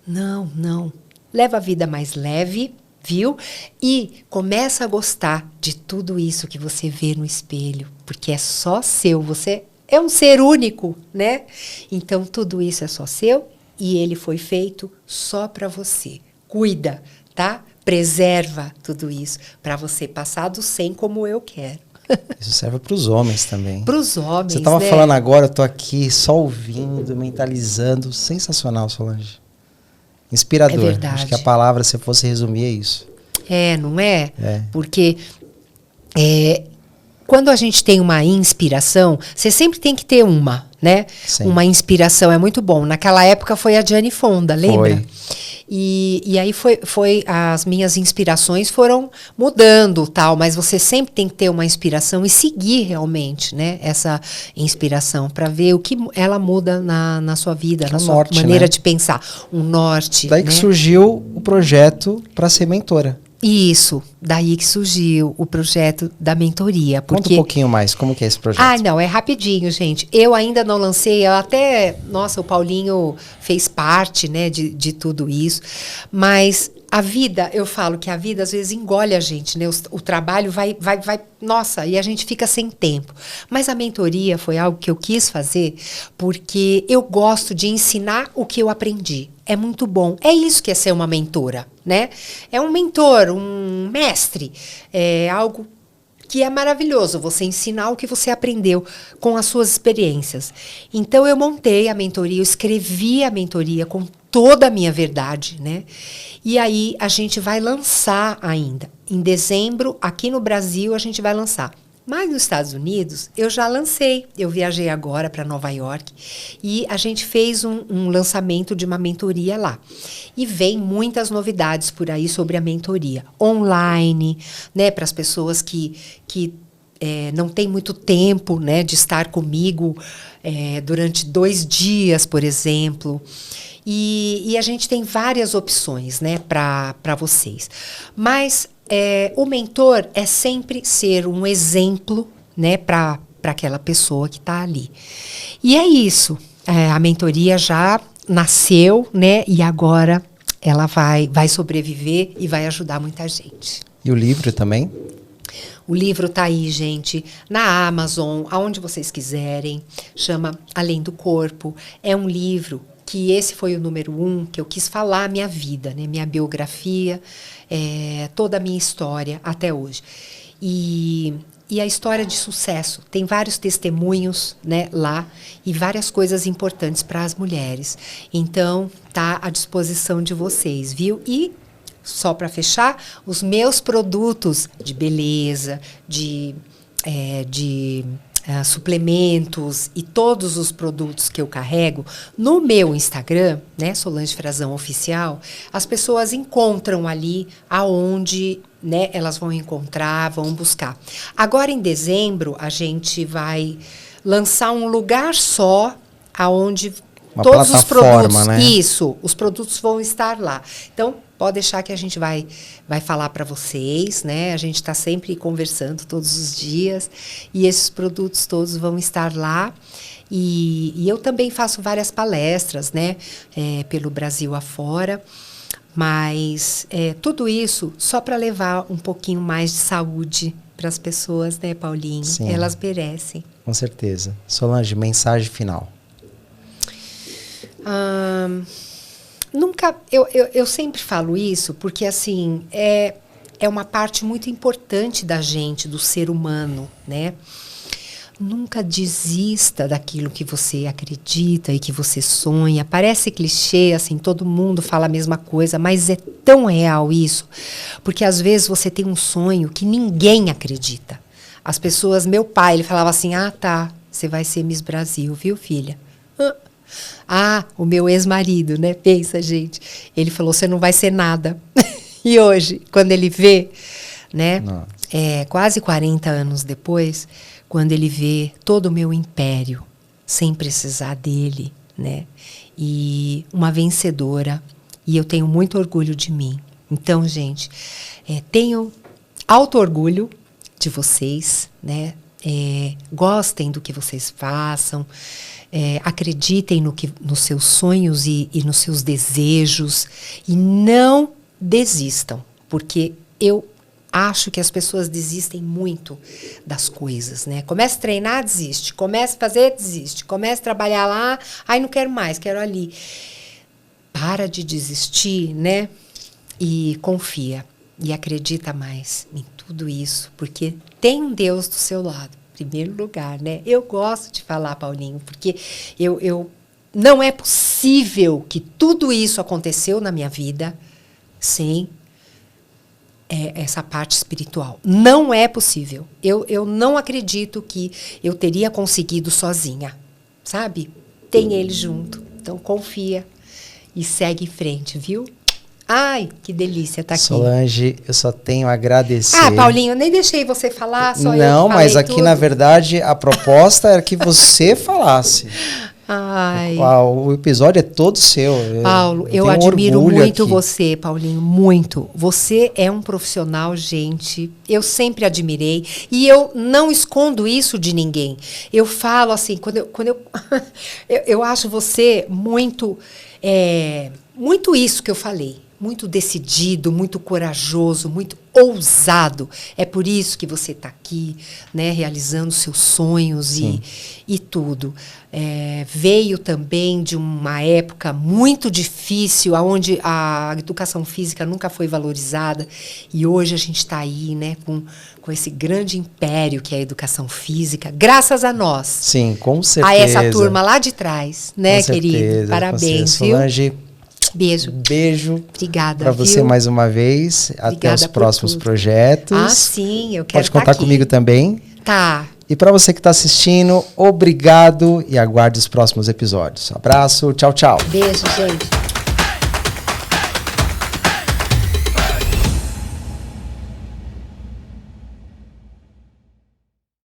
Não. Leva a vida mais leve, viu? E começa a gostar de tudo isso que você vê no espelho, porque é só seu, você é um ser único, né? Então, tudo isso é só seu e ele foi feito só para você. Cuida, tá? Preserva tudo isso para você passar do 100 como eu quero. Isso serve para os homens também. Para os homens, você estava falando agora, eu estou aqui só ouvindo, mentalizando. Sensacional, Solange. Inspirador. É verdade. Acho que a palavra, se fosse resumir, é isso. Não é? Porque quando a gente tem uma inspiração, você sempre tem que ter uma, né? Sim. Uma inspiração é muito bom. Naquela época foi a Jane Fonda, lembra? Foi. E aí as minhas inspirações foram mudando, tal, mas você sempre tem que ter uma inspiração e seguir realmente, né, essa inspiração para ver o que ela muda na sua vida, na sua maneira, né, de pensar, um norte. Daí, né, que surgiu o projeto para ser mentora. Isso, daí que surgiu o projeto da mentoria. Conta um pouquinho mais, como que é esse projeto? Não, é rapidinho, gente. Eu ainda não lancei, o Paulinho fez parte, né, de tudo isso, mas a vida, eu falo que a vida às vezes engole a gente, né, o trabalho vai, nossa, e a gente fica sem tempo. Mas a mentoria foi algo que eu quis fazer porque eu gosto de ensinar o que eu aprendi. É muito bom. É isso que é ser uma mentora, né? É um mentor, um mestre, é algo que é maravilhoso, você ensinar o que você aprendeu com as suas experiências. Então, eu montei a mentoria, eu escrevi a mentoria com toda a minha verdade, né? E aí, a gente vai lançar ainda. Em dezembro, aqui no Brasil, a gente vai lançar. Mas nos Estados Unidos, eu já lancei. Eu viajei agora para Nova York e a gente fez um lançamento de uma mentoria lá. E vem muitas novidades por aí sobre a mentoria. Online, né, para as pessoas que não têm muito tempo, né, de estar comigo durante 2 dias, por exemplo. E a gente tem várias opções, né, para vocês. Mas o mentor é sempre ser um exemplo, né, para aquela pessoa que está ali. E é isso. A mentoria já nasceu, né, e agora ela vai sobreviver e vai ajudar muita gente. E o livro também? O livro está aí, gente, na Amazon, aonde vocês quiserem. Chama Além do Corpo. É um livro que esse foi o número 1, que eu quis falar a minha vida, né? Minha biografia, toda a minha história até hoje. E a história de sucesso. Tem vários testemunhos, né, lá e várias coisas importantes para as mulheres. Então, tá à disposição de vocês, viu? E só para fechar, os meus produtos de beleza, de suplementos e todos os produtos que eu carrego no meu Instagram, né, Solange Frazão Oficial, as pessoas encontram ali aonde, né, elas vão encontrar, vão buscar. Agora em dezembro a gente vai lançar um lugar só aonde uma todos os produtos, né? Isso, os produtos vão estar lá. Então, pode deixar que a gente vai falar para vocês, né? A gente está sempre conversando todos os dias e esses produtos todos vão estar lá. E eu também faço várias palestras, né? Pelo Brasil afora. Mas tudo isso só para levar um pouquinho mais de saúde para as pessoas, né, Paulinho? Sim, elas merecem. Com certeza. Solange, mensagem final. Eu sempre falo isso porque, assim, é uma parte muito importante da gente, do ser humano, né? Nunca desista daquilo que você acredita e que você sonha. Parece clichê, assim, todo mundo fala a mesma coisa, mas é tão real isso. Porque, às vezes, você tem um sonho que ninguém acredita. As pessoas... Meu pai, ele falava assim, tá, você vai ser Miss Brasil, viu, filha? O meu ex-marido, né? Pensa, gente. Ele falou, você não vai ser nada. E hoje, quando ele vê, né? Quase 40 anos depois, quando ele vê todo o meu império, sem precisar dele, né? E uma vencedora. E eu tenho muito orgulho de mim. Então, gente, tenho auto-orgulho de vocês, né? Gostem do que vocês façam. Acreditem nos seus sonhos e nos seus desejos e não desistam, porque eu acho que as pessoas desistem muito das coisas, né? Começa a treinar, desiste. Começa a fazer, desiste. Começa a trabalhar lá, não quero mais, quero ali. Para de desistir, né? E confia e acredita mais em tudo isso, porque tem um Deus do seu lado. Primeiro lugar, né? Eu gosto de falar, Paulinho, porque não é possível que tudo isso aconteceu na minha vida sem essa parte espiritual. Não é possível. Eu não acredito que eu teria conseguido sozinha, sabe? Tem ele junto. Então, confia e segue em frente, viu? Ai, que delícia estar aqui. Solange, eu só tenho a agradecer. Paulinho, eu nem deixei você falar, só eu Não, falei mas aqui, tudo. na verdade, a proposta era que você falasse. Ai. O episódio é todo seu. Paulo, eu admiro muito você, Paulinho, muito. Você é um profissional, gente. Eu sempre admirei. E eu não escondo isso de ninguém. Eu falo assim, eu acho você muito isso que eu falei. muito decidido, muito corajoso, muito ousado. É por isso que você está aqui, né, realizando seus sonhos e tudo. Veio também de uma época muito difícil, onde a educação física nunca foi valorizada, e hoje a gente está aí, né, com esse grande império que é a educação física, graças a nós. Sim, com certeza. A essa turma lá de trás, né, querido? Parabéns, viu? Solange, beijo. Beijo. Obrigada, para você mais uma vez. Obrigada. Até os próximos projetos. Ah, sim, eu quero Pode contar aqui comigo também. Tá. E para você que está assistindo, obrigado e aguarde os próximos episódios. Abraço, tchau, tchau. Beijo, gente.